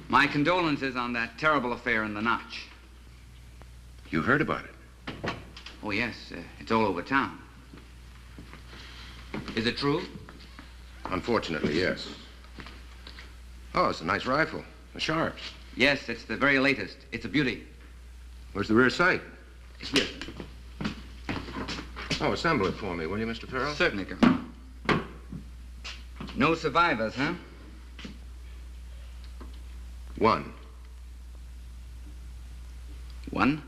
My condolences on that terrible affair in the Notch. You heard about it? Oh, yes. It's all over town. Is it true? Unfortunately, yes. Oh, it's a nice rifle. A Sharps. Yes, it's the very latest. It's a beauty. Where's the rear sight? It's here. Oh, assemble it for me, will you, Mr. Farrell? Certainly, Colonel. No survivors, huh? 1. 1?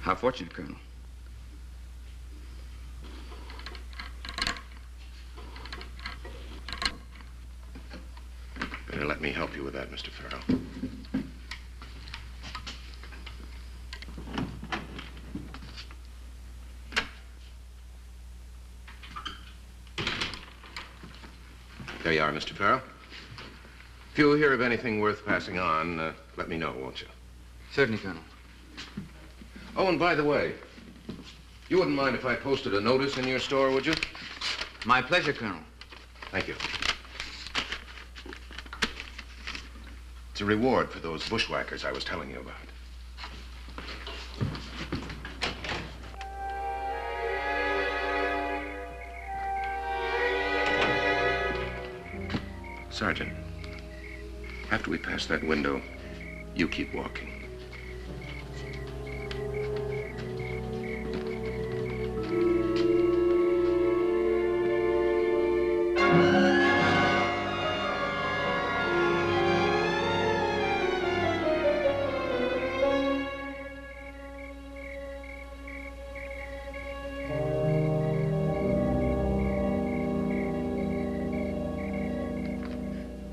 How fortunate, Colonel. Better let me help you with that, Mr. Farrell. There you are, Mr. Farrell. If you hear of anything worth passing on, let me know, won't you? Certainly, Colonel. Oh, and by the way, you wouldn't mind if I posted a notice in your store, would you? My pleasure, Colonel. Thank you. It's a reward for those bushwhackers I was telling you about. Sergeant, after we pass that window, you keep walking.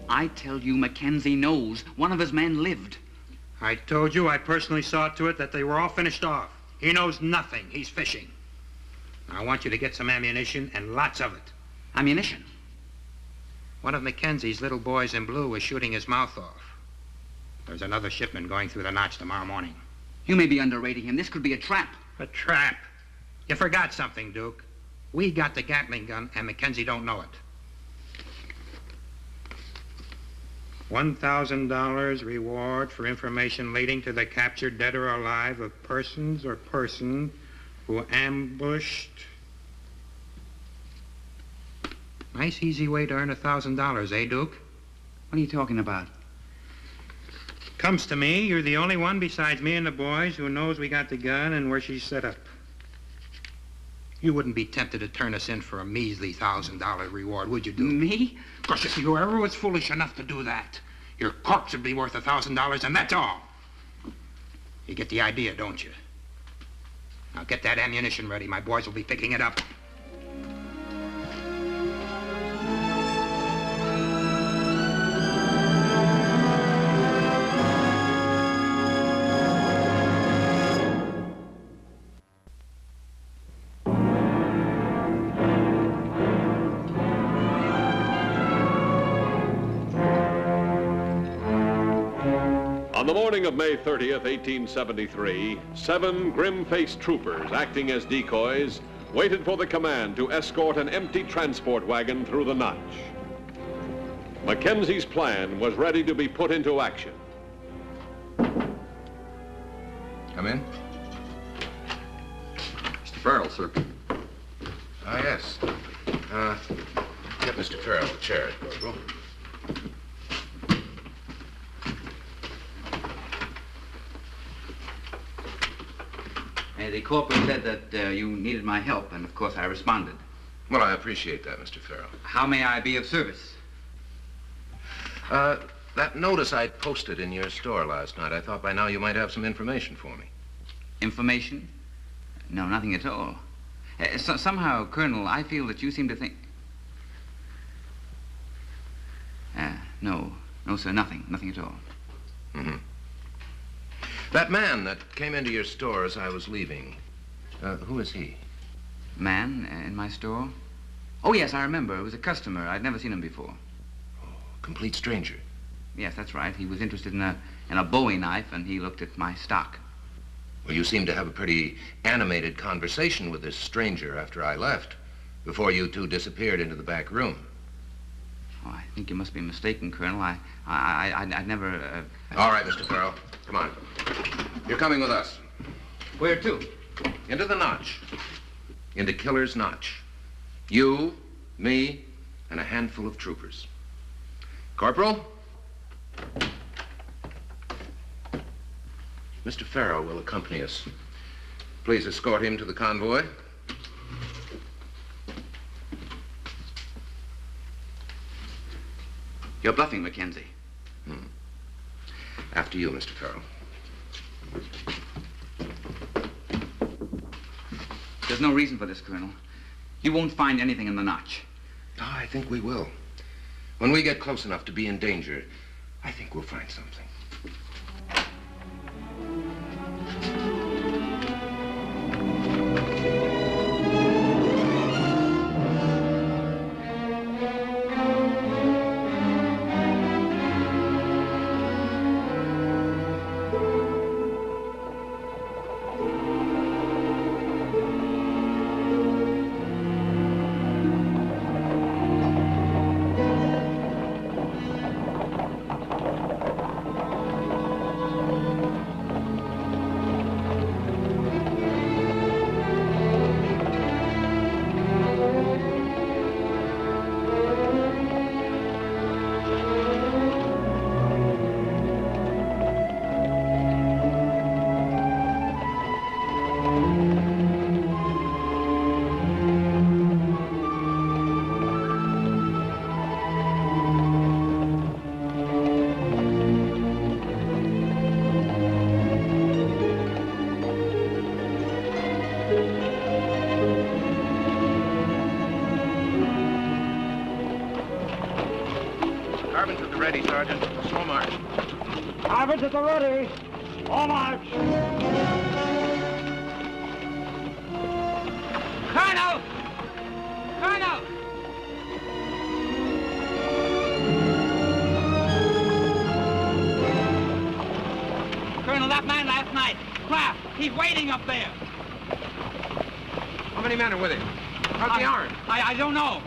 I tell you, Mackenzie knows. One of his men lived. I told you I personally saw to it that they were all finished off. He knows nothing. He's fishing. I want you to get some ammunition, and lots of it. Ammunition? One of Mackenzie's little boys in blue is shooting his mouth off. There's another shipment going through the notch tomorrow morning. You may be underrating him. This could be a trap. A trap? You forgot something, Duke. We got the Gatling gun, and Mackenzie don't know it. $1,000 reward for information leading to the capture, dead or alive, of persons or person who ambushed. Nice, easy way to earn $1,000, eh, Duke? What are you talking about? Comes to me, you're the only one besides me and the boys who knows we got the gun and where she's set up. You wouldn't be tempted to turn us in for a measly $1,000 reward, would you, Duke? Me? Of course, if you ever was foolish enough to do that, your corpse would be worth $1,000, and that's all. You get the idea, don't you? Now get that ammunition ready. My boys will be picking it up. On the morning of May 30th, 1873, 7 grim-faced troopers acting as decoys waited for the command to escort an empty transport wagon through the notch. Mackenzie's plan was ready to be put into action. Come in. Mr. Farrell, sir. Ah, yes. Get Mr. Farrell a chair, Corporal. The corporal said that you needed my help, and of course I responded. Well, I appreciate that, Mr. Farrell. How may I be of service? That notice I posted in your store last night, I thought by now you might have some information for me. Information? No, nothing at all. Somehow, Colonel, I feel that you seem to think... No, sir, nothing at all. Mm-hmm. That man that came into your store as I was leaving, who is he? Man in my store? Oh, yes, I remember. It was a customer. I'd never seen him before. Oh, complete stranger. Yes, that's right. He was interested in a Bowie knife, and he looked at my stock. Well, you seemed to have a pretty animated conversation with this stranger after I left, before you two disappeared into the back room. Oh, I think you must be mistaken, Colonel. I never... All right, Mr. Farrell. Come on. You're coming with us. Where to? Into the notch. Into Killer's Notch. You, me, and a handful of troopers. Corporal? Mr. Farrell will accompany us. Please escort him to the convoy. You're bluffing, Mackenzie. After you, Mr. Farrell. There's no reason for this, Colonel. You won't find anything in the notch. Oh, I think we will. When we get close enough to be in danger, I think we'll find something. Carbons at the ready, Sergeant. Slow march. Carbons at the ready. All march. Colonel! Colonel! Colonel, that man last night, Kraft, he's waiting up there. How many men are with him? How's the arm? I don't know.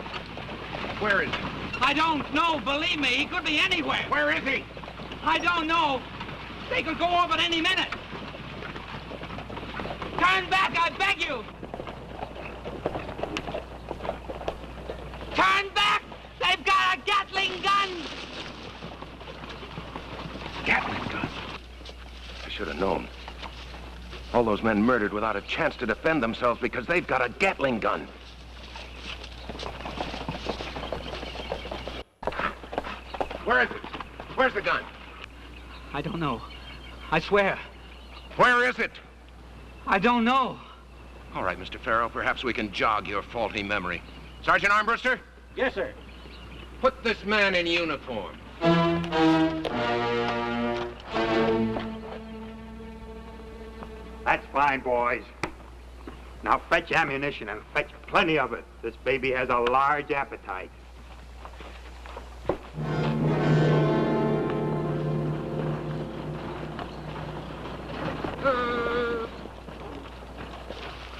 Where is he? I don't know, believe me. He could be anywhere. Where is he? I don't know. They could go off at any minute. Turn back, I beg you. Turn back! They've got a Gatling gun! Gatling gun? I should have known. All those men murdered without a chance to defend themselves because they've got a Gatling gun. Where is it? Where's the gun? I don't know. I swear. Where is it? I don't know. All right, Mr. Farrell, perhaps we can jog your faulty memory. Sergeant Armbruster? Yes, sir. Put this man in uniform. That's fine, boys. Now fetch ammunition and fetch plenty of it. This baby has a large appetite.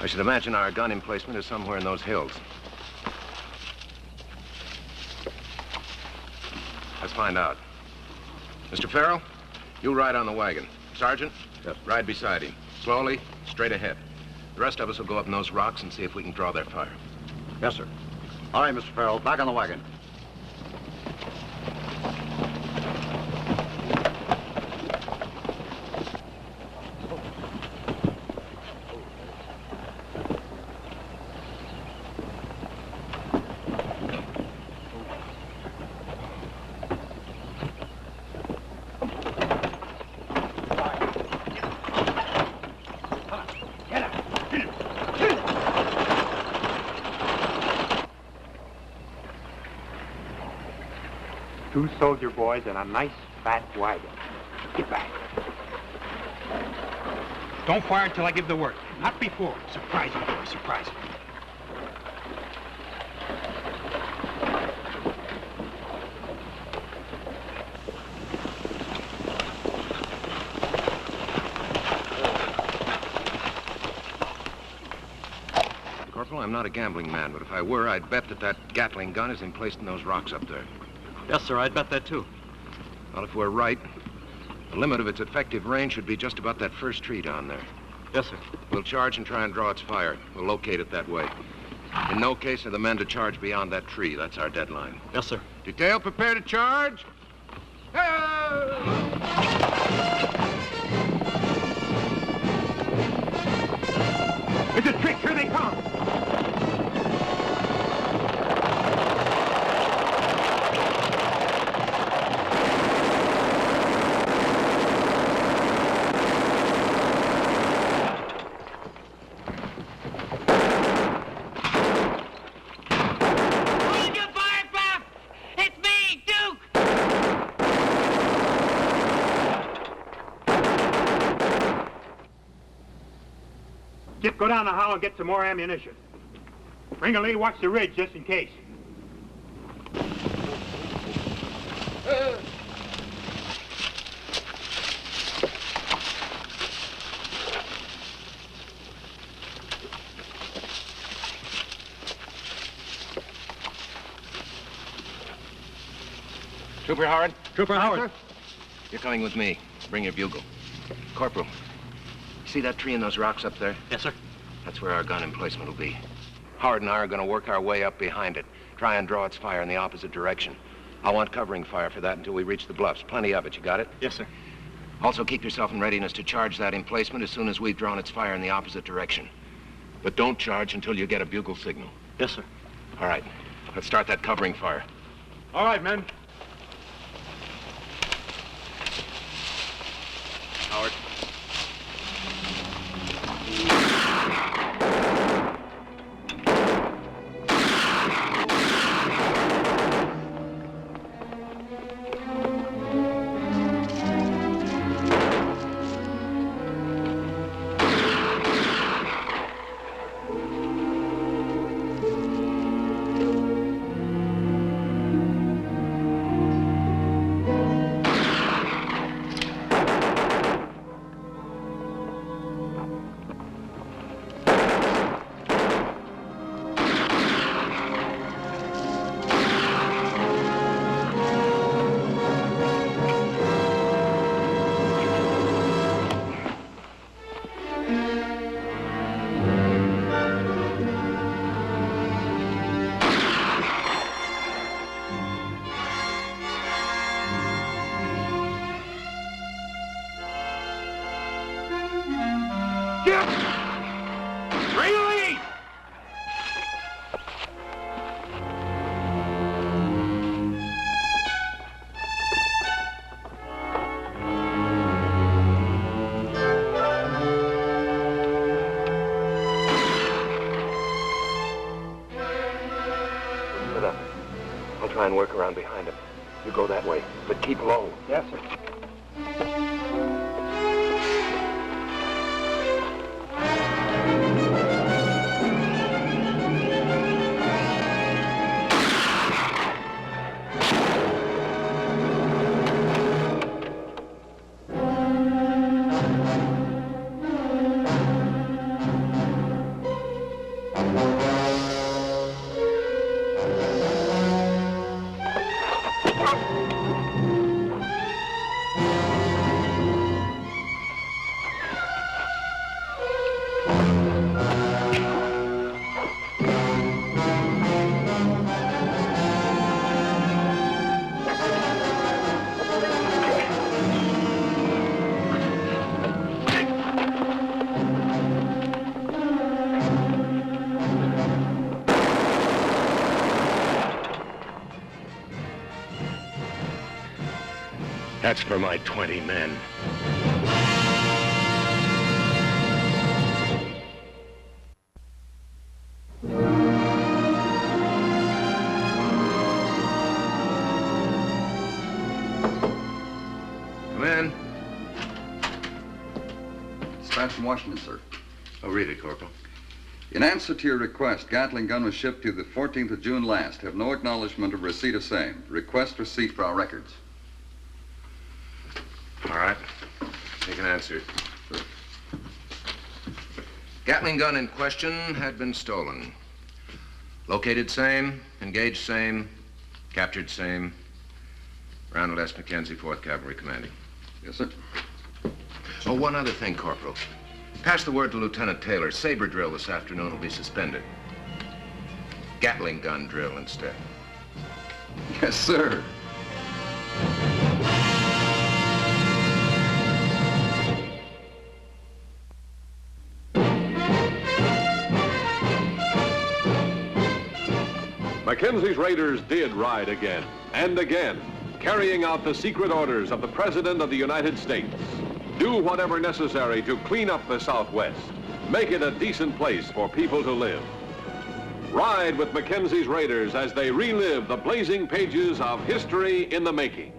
I should imagine our gun emplacement is somewhere in those hills. Let's find out. Mr. Farrell, you ride on the wagon. Sergeant, ride beside him. Slowly, straight ahead. The rest of us will go up in those rocks and see if we can draw their fire. Yes, sir. All right, Mr. Farrell, back on the wagon. Two soldier boys in a nice fat wagon. Get back. Don't fire until I give the word. Not before. Surprise me, boy. Surprise me. Corporal, I'm not a gambling man, but if I were, I'd bet that Gatling gun is emplaced in those rocks up there. Yes, sir, I'd bet that too. Well, if we're right, the limit of its effective range should be just about that first tree down there. Yes, sir. We'll charge and try and draw its fire. We'll locate it that way. In no case are the men to charge beyond that tree. That's our deadline. Yes, sir. Detail, prepare to charge. It's a trick. Here they come. Go down the hollow and get some more ammunition. Lee, watch the ridge just in case. Trooper Howard? Trooper Howard. You're coming with me. Bring your bugle. Corporal, see that tree and those rocks up there? Yes, sir. That's where our gun emplacement will be. Howard and I are going to work our way up behind it, try and draw its fire in the opposite direction. I want covering fire for that until we reach the bluffs. Plenty of it, you got it? Yes, sir. Also keep yourself in readiness to charge that emplacement as soon as we've drawn its fire in the opposite direction. But don't charge until you get a bugle signal. Yes, sir. All right, let's start that covering fire. All right, men. Howard. And work around behind him. You go that way, but keep low. Yes, sir. That's for my 20 men. Come in. Dispatch from Washington, sir. Oh, read it, Corporal. In answer to your request, Gatling gun was shipped to the 14th of June last. Have no acknowledgement of receipt of same. Request receipt for our records. All right. Take an answer. Gatling gun in question had been stolen. Located same, engaged same, captured same. Ronald S. Mackenzie, 4th Cavalry Commanding. Yes, sir. Oh, one other thing, Corporal. Pass the word to Lieutenant Taylor. Saber drill this afternoon will be suspended. Gatling gun drill instead. Yes, sir. Mackenzie's raiders did ride again and again, carrying out the secret orders of the President of the United States. Do whatever necessary to clean up the Southwest, make it a decent place for people to live. Ride with Mackenzie's raiders as they relive the blazing pages of history in the making.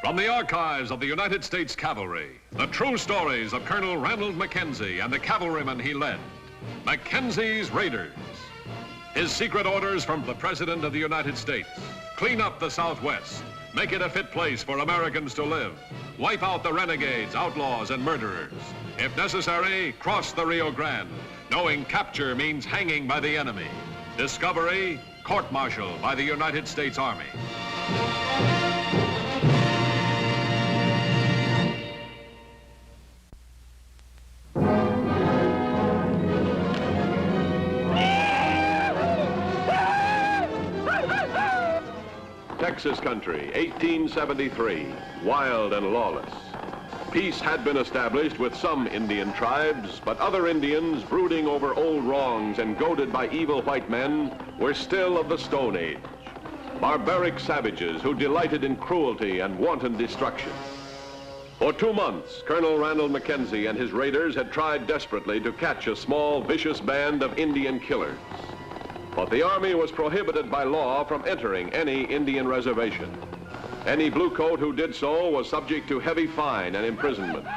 From the archives of the United States Cavalry, the true stories of Colonel Ranald Mackenzie and the cavalrymen he led. Mackenzie's Raiders. His secret orders from the President of the United States. Clean up the Southwest. Make it a fit place for Americans to live. Wipe out the renegades, outlaws, and murderers. If necessary, cross the Rio Grande, knowing capture means hanging by the enemy. Discovery, court-martial by the United States Army. Texas country, 1873, wild and lawless. Peace had been established with some Indian tribes, but other Indians, brooding over old wrongs and goaded by evil white men, were still of the Stone Age. Barbaric savages who delighted in cruelty and wanton destruction. For 2 months, Colonel Ranald Mackenzie and his raiders had tried desperately to catch a small, vicious band of Indian killers. But the Army was prohibited by law from entering any Indian reservation. Any bluecoat who did so was subject to heavy fine and imprisonment.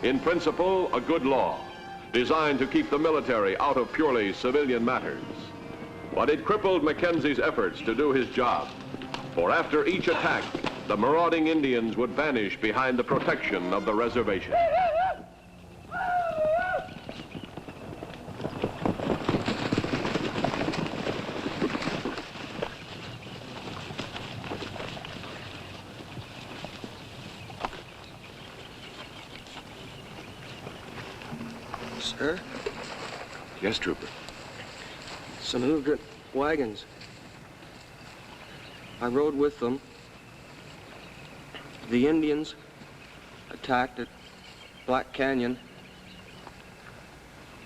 In principle, a good law, designed to keep the military out of purely civilian matters. But it crippled Mackenzie's efforts to do his job. For after each attack, the marauding Indians would vanish behind the protection of the reservation. Sir? Yes, Trooper. Some immigrant wagons. I rode with them. The Indians attacked at Black Canyon.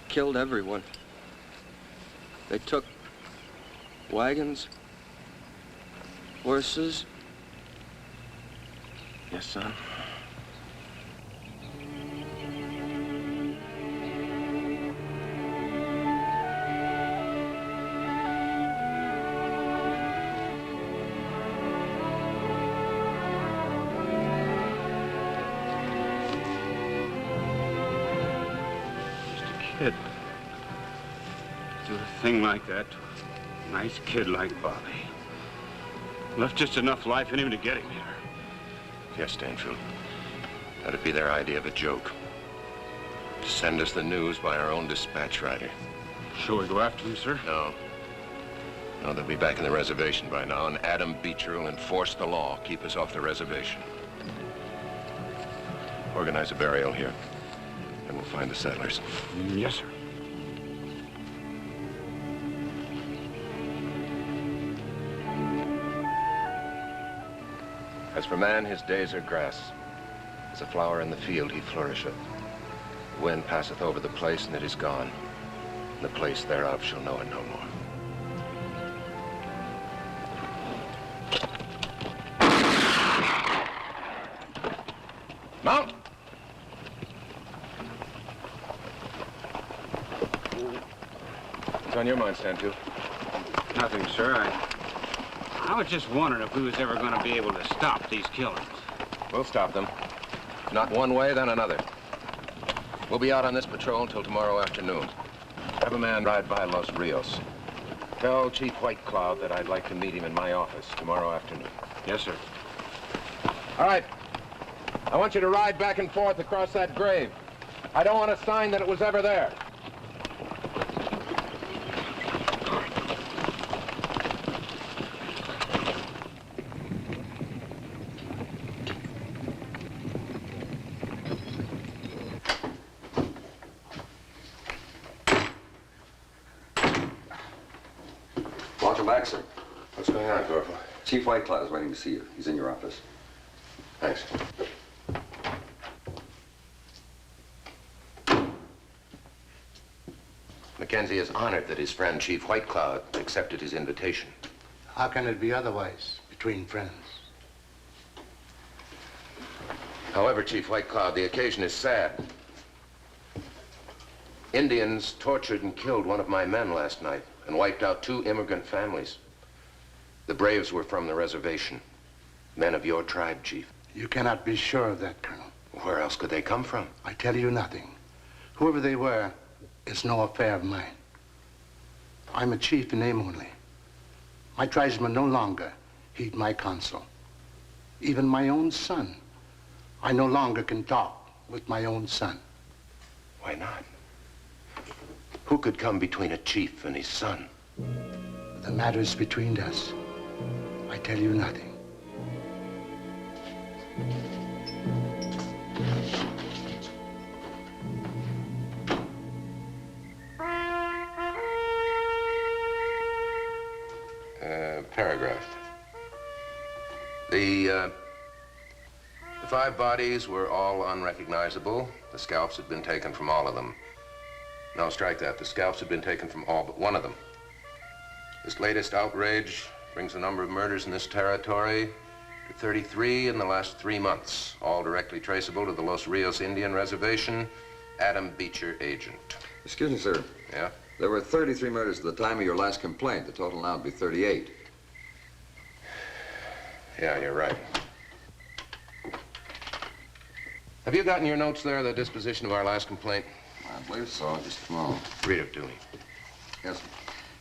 Killed everyone. They took wagons, horses. Yes, son. Kid. Do a thing like that to a nice kid like Bobby. Left just enough life in him to get him here. Yes, Stanfield. That'd be their idea of a joke. To send us the news by our own dispatch rider. Shall we go after them, sir? No. No, they'll be back in the reservation by now, and Adam Beecher will enforce the law, keep us off the reservation. Organize a burial here, and we'll find the settlers. Yes, sir. As for man, his days are grass. As a flower in the field, he flourisheth. The wind passeth over the place, and it is gone. And the place thereof shall know it no more. Mount! What's on your mind, Stanfield? Nothing, sir. I was just wondering if we was ever going to be able to stop these killings. We'll stop them. If not one way, then another. We'll be out on this patrol until tomorrow afternoon. Have a man ride by Los Rios. Tell Chief White Cloud that I'd like to meet him in my office tomorrow afternoon. Yes, sir. All right. I want you to ride back and forth across that grave. I don't want a sign that it was ever there. Welcome back, sir. What's going on, Corporal? Chief White Cloud is waiting to see you. He's in your office. Thanks. Mackenzie is honored that his friend, Chief White Cloud, accepted his invitation. How can it be otherwise between friends? However, Chief White Cloud, the occasion is sad. Indians tortured and killed one of my men last night and wiped out 2 immigrant families. The braves were from the reservation. Men of your tribe, Chief. You cannot be sure of that, Colonel. Where else could they come from? I tell you nothing. Whoever they were, it's no affair of mine. I'm a chief in name only. My tribesmen no longer heed my counsel. Even my own son. I no longer can talk with my own son. Why not? Who could come between a chief and his son? The matter is between us. I tell you nothing. Paragraph. The 5 bodies were all unrecognizable. The scalps had been taken from all of them. No, strike that. The scalps had been taken from all but one of them. This latest outrage brings the number of murders in this territory to 33 in the last 3 months, all directly traceable to the Los Rios Indian Reservation, Adam Beecher, agent. Excuse me, sir. Yeah? There were 33 murders at the time of your last complaint. The total now would be 38. Yeah, you're right. Have you gotten your notes there, the disposition of our last complaint? I believe so. Just a moment. Read it to me. Yes, sir.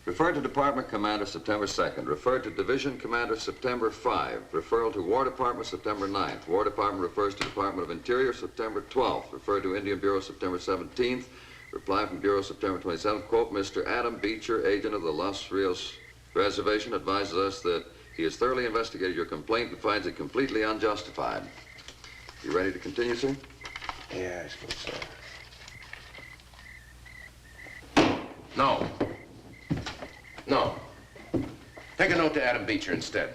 Referred to Department Commander September 2nd. Referred to Division Commander September 5. Referral to War Department September 9th. War Department refers to Department of Interior September 12th. Referred to Indian Bureau September 17th. Reply from Bureau September 27th. Quote, Mr. Adam Beecher, agent of the Los Rios Reservation, advises us that he has thoroughly investigated your complaint and finds it completely unjustified. You ready to continue, sir? Yeah, I suppose so. No. No. Take a note to Adam Beecher instead.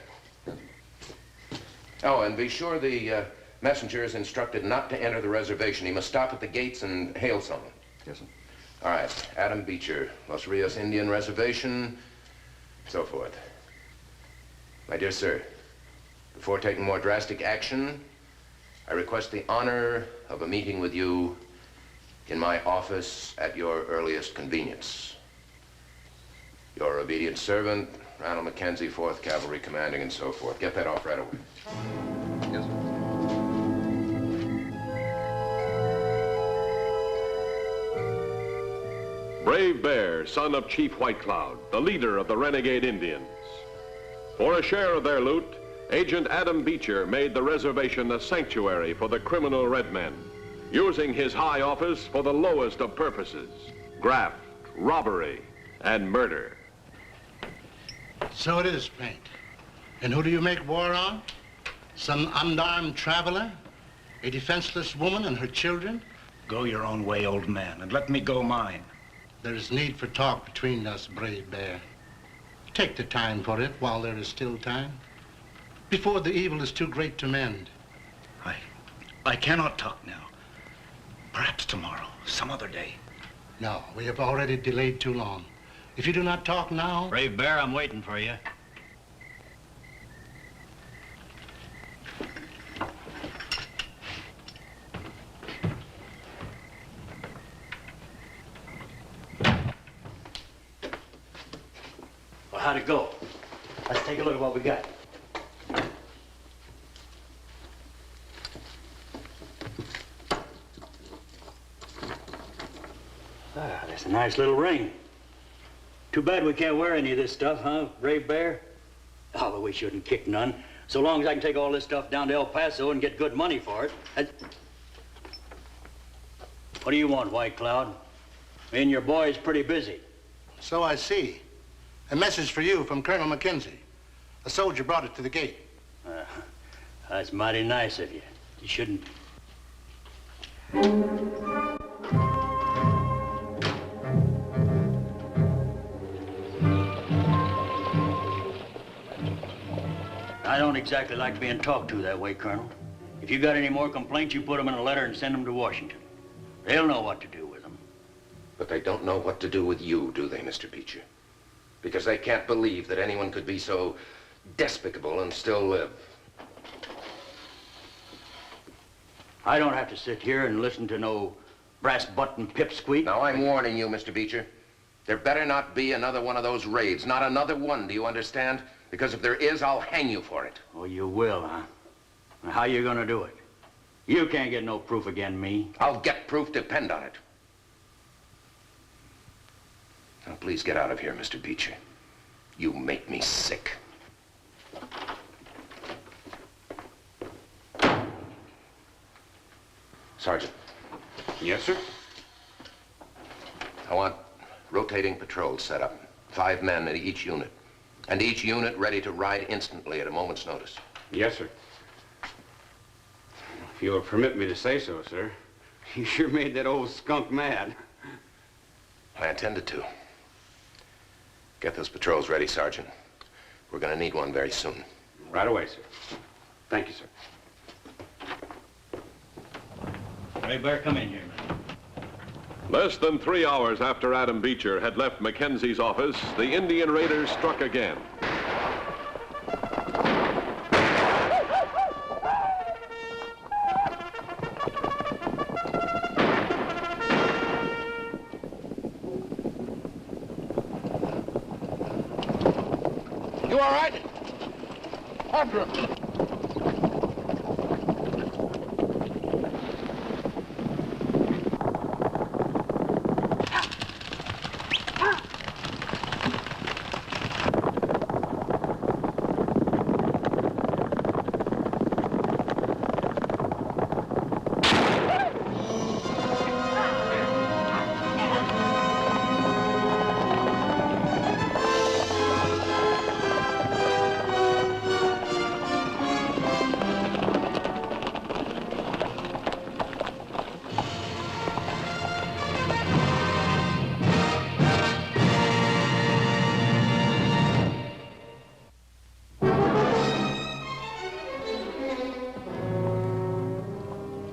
Oh, and be sure the messenger is instructed not to enter the reservation. He must stop at the gates and hail someone. Yes, sir. All right. Adam Beecher, Los Rios Indian Reservation, so forth. My dear sir, before taking more drastic action, I request the honor of a meeting with you in my office at your earliest convenience. Your obedient servant, Ronald Mackenzie, 4th Cavalry Commanding, and so forth. Get that off right away. Yes, sir. Brave Bear, son of Chief White Cloud, the leader of the renegade Indians. For a share of their loot, Agent Adam Beecher made the reservation a sanctuary for the criminal red men, using his high office for the lowest of purposes, graft, robbery, and murder. So it is, Paint. And who do you make war on? Some unarmed traveler? A defenseless woman and her children? Go your own way, old man, and let me go mine. There is need for talk between us, Brave Bear. Take the time for it while there is still time. Before the evil is too great to mend. I cannot talk now. Perhaps tomorrow, some other day. No, we have already delayed too long. If you do not talk now... Brave Bear, I'm waiting for you. Well, how'd it go? Let's take a look at what we got. Ah, that's a nice little ring. Too bad we can't wear any of this stuff, huh, Brave Bear? Although we shouldn't kick none. So long as I can take all this stuff down to El Paso and get good money for it. What do you want, White Cloud? Me and your boy's pretty busy. So I see. A message for you from Colonel Mackenzie. A soldier brought it to the gate. That's mighty nice of you. You shouldn't... I don't exactly like being talked to that way, Colonel. If you got any more complaints, you put them in a letter and send them to Washington. They'll know what to do with them. But they don't know what to do with you, do they, Mr. Beecher? Because they can't believe that anyone could be so despicable and still live. I don't have to sit here and listen to no brass button pipsqueak. Now, I'm warning you, Mr. Beecher. There better not be another one of those raids. Not another one, do you understand? Because if there is, I'll hang you for it. Oh, you will, huh? How you gonna do it? You can't get no proof against me. I'll get proof, depend on it. Now, please get out of here, Mr. Beecher. You make me sick. Sergeant. Yes, sir? I want rotating patrols set up. 5 men in each unit. And each unit ready to ride instantly at a moment's notice. Yes, sir. If you'll permit me to say so, sir, you sure made that old skunk mad. I intended to. Get those patrols ready, Sergeant. We're gonna need one very soon. Right away, sir. Thank you, sir. Ray Bear, come in here, man. Less than 3 hours after Adam Beecher had left Mackenzie's office, the Indian raiders struck again. You all right? After him.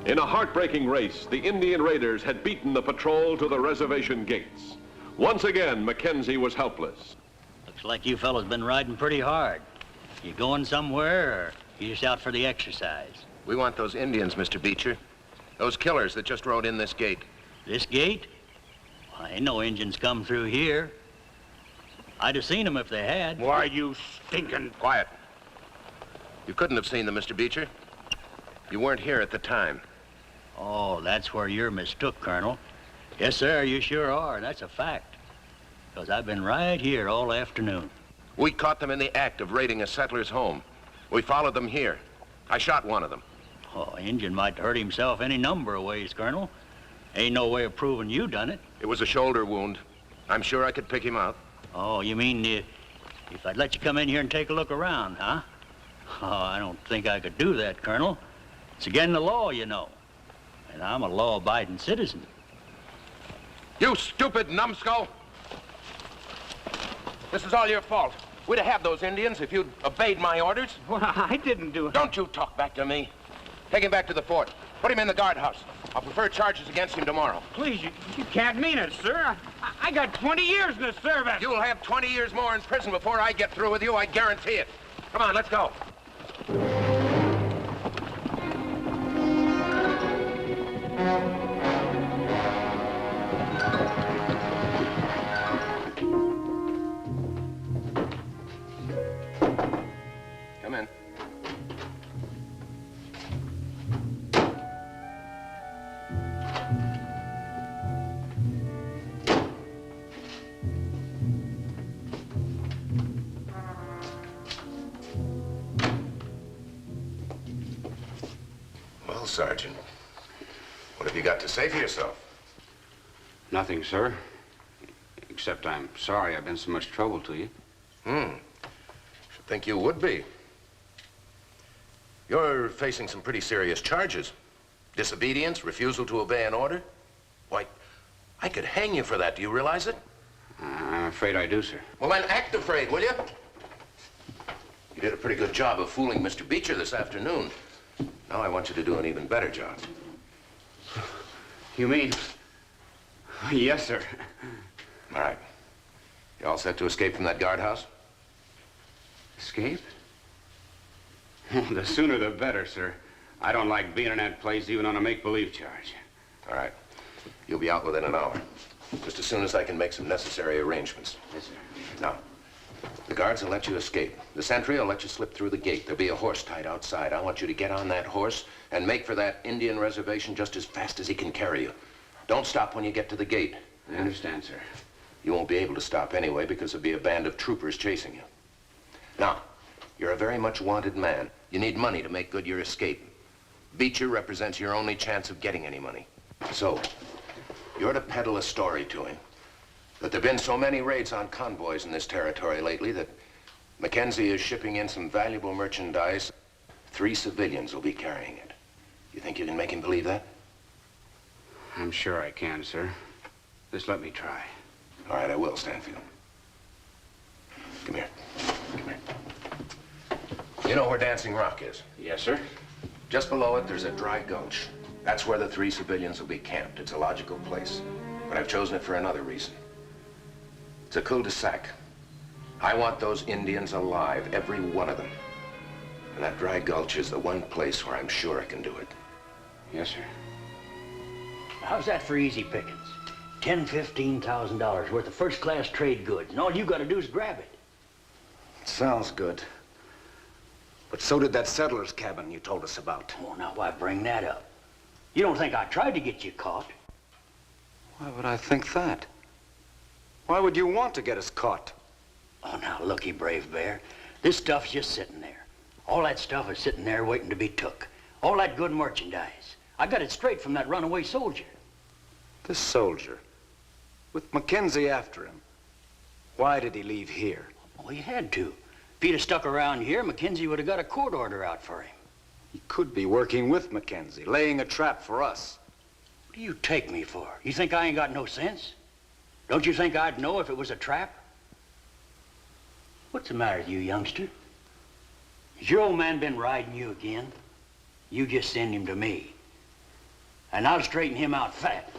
In a heartbreaking race, the Indian raiders had beaten the patrol to the reservation gates. Once again, Mackenzie was helpless. Looks like you fellas been riding pretty hard. You going somewhere, or you just out for the exercise? We want those Indians, Mr. Beecher. Those killers that just rode in this gate. This gate? Well, ain't no Indians come through here. I'd have seen them if they had. Why, you stinking... Quiet. You couldn't have seen them, Mr. Beecher. You weren't here at the time. Oh, that's where you're mistook, Colonel. Yes, sir, you sure are. That's a fact. Because I've been right here all afternoon. We caught them in the act of raiding a settler's home. We followed them here. I shot one of them. Oh, Injun might hurt himself any number of ways, Colonel. Ain't no way of proving you done it. It was a shoulder wound. I'm sure I could pick him out. Oh, you mean if I'd let you come in here and take a look around, huh? Oh, I don't think I could do that, Colonel. It's against the law, you know. And I'm a law-abiding citizen. You stupid numbskull! This is all your fault. We'd have had those Indians if you'd obeyed my orders. Well, I didn't do it. Don't you talk back to me. Take him back to the fort. Put him in the guardhouse. I'll prefer charges against him tomorrow. Please, you can't mean it, sir. I got 20 years in the service. You'll have 20 years more in prison before I get through with you, I guarantee it. Come on, let's go. Come in. Well, Sergeant, what have you got to say for yourself? Nothing, sir. Except I'm sorry I've been so much trouble to you. Should think you would be. You're facing some pretty serious charges. Disobedience, refusal to obey an order. Why, I could hang you for that. Do you realize it? I'm afraid I do, sir. Well, then act afraid, will you? You did a pretty good job of fooling Mr. Beecher this afternoon. Now I want you to do an even better job. You mean... Yes, sir. All right. You all set to escape from that guardhouse? Escape? The sooner the better, sir. I don't like being in that place even on a make-believe charge. All right. You'll be out within an hour. Just as soon as I can make some necessary arrangements. Yes, sir. Now, The guards will let you escape. The sentry will let you slip through the gate. There'll be a horse tied outside. I want you to get on that horse and make for that Indian reservation just as fast as he can carry you. Don't stop when you get to the gate. I understand, sir. You won't be able to stop anyway because there'll be a band of troopers chasing you. Now, you're a very much wanted man. You need money to make good your escape. Beecher represents your only chance of getting any money. So, you're to peddle a story to him that there've been so many raids on convoys in this territory lately that Mackenzie is shipping in some valuable merchandise. 3 civilians will be carrying it. You think you can make him believe that? I'm sure I can, sir. Just let me try. All right, I will, Stanfield. Come here. Come here. You know where Dancing Rock is? Yes, sir. Just below it, there's a dry gulch. That's where the 3 civilians will be camped. It's a logical place. But I've chosen it for another reason. It's a cul-de-sac. I want those Indians alive, every one of them. And that dry gulch is the one place where I'm sure I can do it. Yes, sir. How's that for easy pickings? $10,000–$15,000 worth of first-class trade goods, and all you gotta do is grab it. It sounds good. But so did that settler's cabin you told us about. Oh, now why bring that up? You don't think I tried to get you caught? Why would I think that? Why would you want to get us caught? Oh, now, looky, Brave Bear. This stuff's just sitting there. All that stuff is sitting there waiting to be took. All that good merchandise. I got it straight from that runaway soldier. This soldier, with Mackenzie after him, why did he leave here? Well, he had to. If he'd have stuck around here, Mackenzie would have got a court order out for him. He could be working with Mackenzie, laying a trap for us. What do you take me for? You think I ain't got no sense? Don't you think I'd know if it was a trap? What's the matter with you, youngster? Has your old man been riding you again? You just send him to me. And I'll straighten him out fat.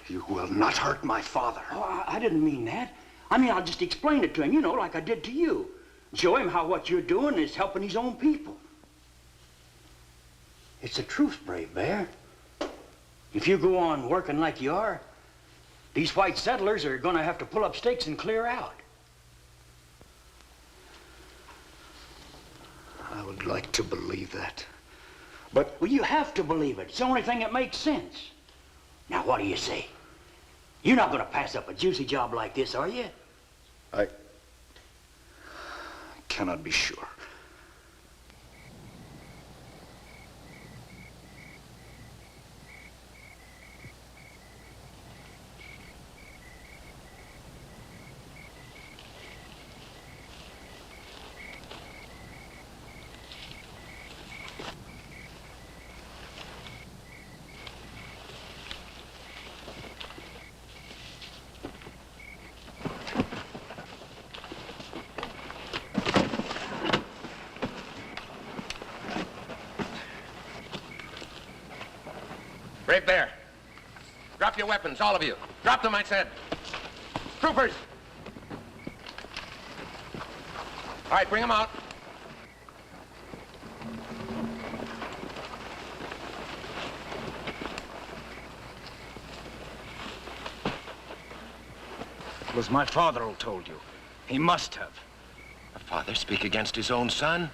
You will not hurt my father. Oh, I didn't mean that. I mean, I'll just explain it to him, you know, like I did to you. Show him how what you're doing is helping his own people. It's the truth, Brave Bear. If you go on working like you are, these white settlers are gonna have to pull up stakes and clear out. I would like to believe that. But, well, you have to believe it. It's the only thing that makes sense. Now, what do you say? You're not gonna pass up a juicy job like this, are you? I cannot be sure. Brave Bear, drop your weapons, all of you. Drop them, I said. Troopers! All right, bring them out. It was my father who told you. He must have. A father speak against his own son?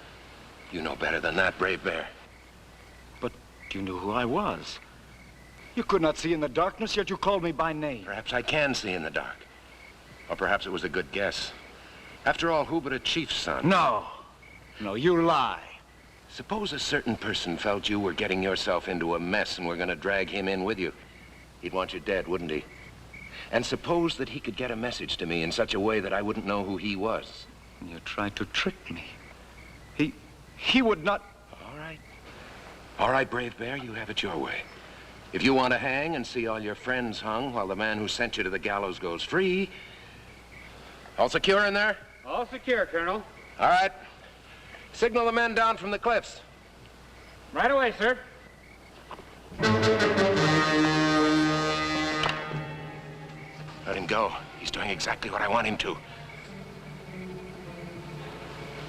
You know better than that, Brave Bear. But you knew who I was. You could not see in the darkness, yet you called me by name. Perhaps I can see in the dark. Or perhaps it was a good guess. After all, who but a chief's son? No. No, you lie. Suppose a certain person felt you were getting yourself into a mess and were going to drag him in with you. He'd want you dead, wouldn't he? And suppose that he could get a message to me in such a way that I wouldn't know who he was. You tried to trick me. He would not... All right. All right, Brave Bear, you have it your way. If you want to hang and see all your friends hung while the man who sent you to the gallows goes free... All secure in there? All secure, Colonel. All right. Signal the men down from the cliffs. Right away, sir. Let him go. He's doing exactly what I want him to.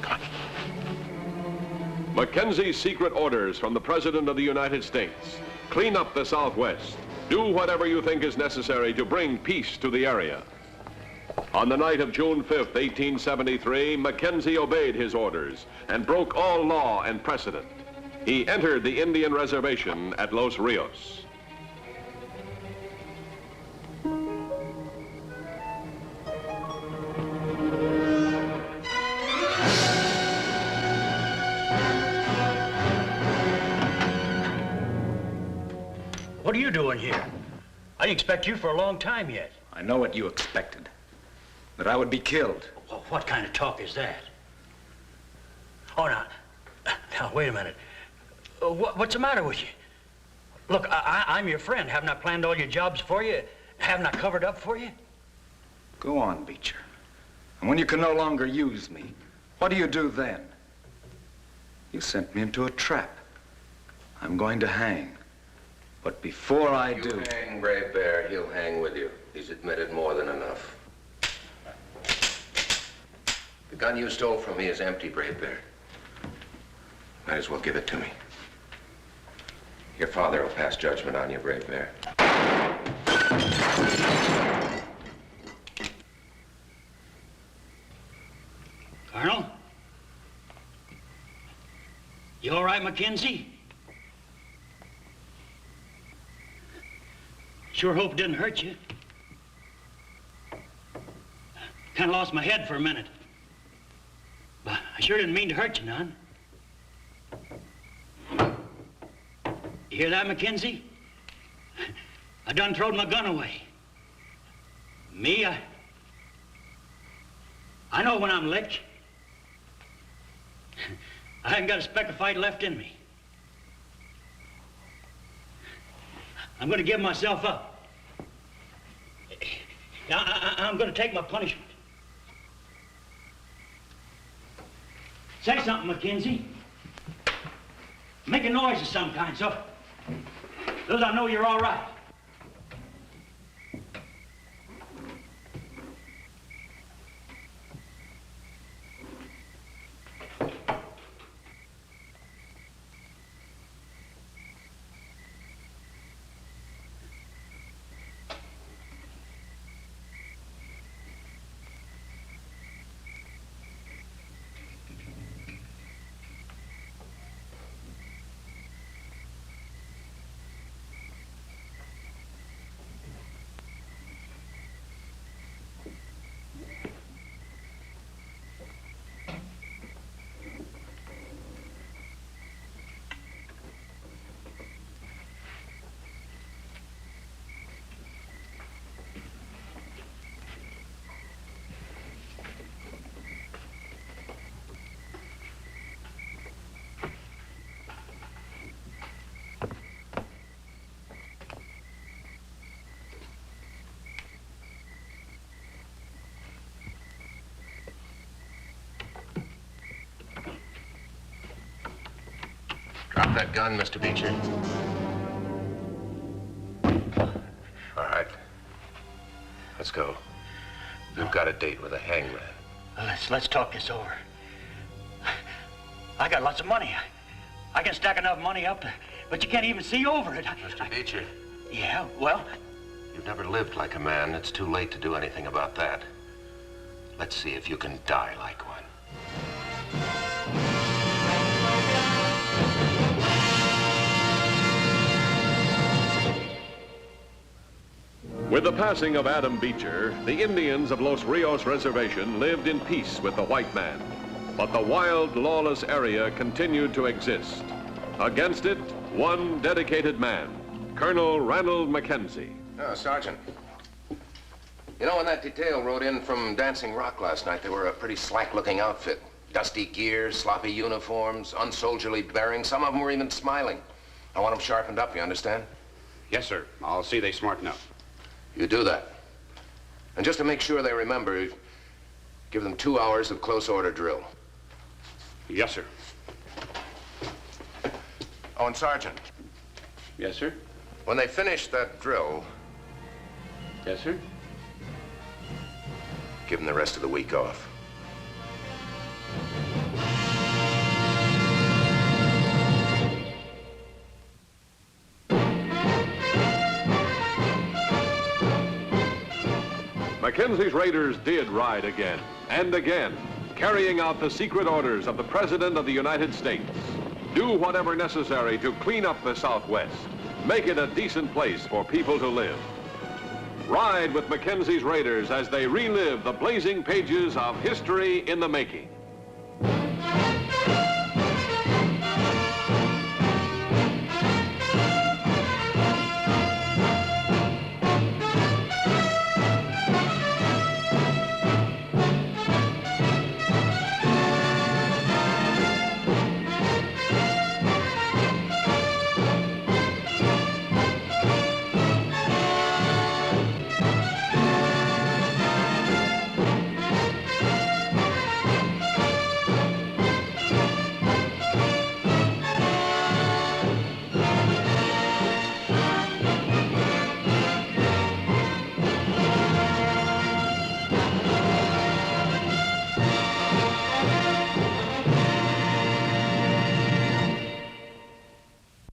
Come on. Mackenzie's secret orders from the President of the United States. Clean up the Southwest. Do whatever you think is necessary to bring peace to the area. On the night of June 5th, 1873, Mackenzie obeyed his orders and broke all law and precedent. He entered the Indian reservation at Los Rios. What are you doing here? I didn't expect you for a long time yet. I know what you expected. That I would be killed. Well, what kind of talk is that? Oh, now, wait a minute. What's the matter with you? Look, I'm your friend. Haven't I planned all your jobs for you? Haven't I covered up for you? Go on, Beecher. And when you can no longer use me, what do you do then? You sent me into a trap. I'm going to hang. But before I do... You hang, Brave Bear, he'll hang with you. He's admitted more than enough. The gun you stole from me is empty, Brave Bear. Might as well give it to me. Your father will pass judgment on you, Brave Bear. Colonel? You all right, Mackenzie? Sure hope it didn't hurt you. Kind of lost my head for a minute. But I sure didn't mean to hurt you none. You hear that, Mackenzie? I done throwed my gun away. Me, I know when I'm licked. I haven't got a speck of fight left in me. I'm going to give myself up. I'm going to take my punishment. Say something, Mackenzie. Make a noise of some kind, so I know you're all right. Drop that gun, Mr. Beecher. All right. Let's go. You've got a date with a hangman. Let's talk this over. I got lots of money. I can stack enough money up, but you can't even see over it. Mr. Beecher. Yeah, well? You've never lived like a man. It's too late to do anything about that. Let's see if you can die like one. With the passing of Adam Beecher, the Indians of Los Rios Reservation lived in peace with the white man. But the wild, lawless area continued to exist. Against it, one dedicated man, Colonel Ranald Mackenzie. Oh, Sergeant. You know, when that detail rode in from Dancing Rock last night, they were a pretty slack-looking outfit. Dusty gear, sloppy uniforms, unsoldierly bearings. Some of them were even smiling. I want them sharpened up, you understand? Yes, sir. I'll see they smarten up. You do that. And just to make sure they remember, give them 2 hours of close order drill. Yes, sir. Oh, and Sergeant. Yes, sir. When they finish that drill... Yes, sir. Give them the rest of the week off. Mackenzie's raiders did ride again and again, carrying out the secret orders of the President of the United States. Do whatever necessary to clean up the Southwest. Make it a decent place for people to live. Ride with Mackenzie's raiders as they relive the blazing pages of history in the making.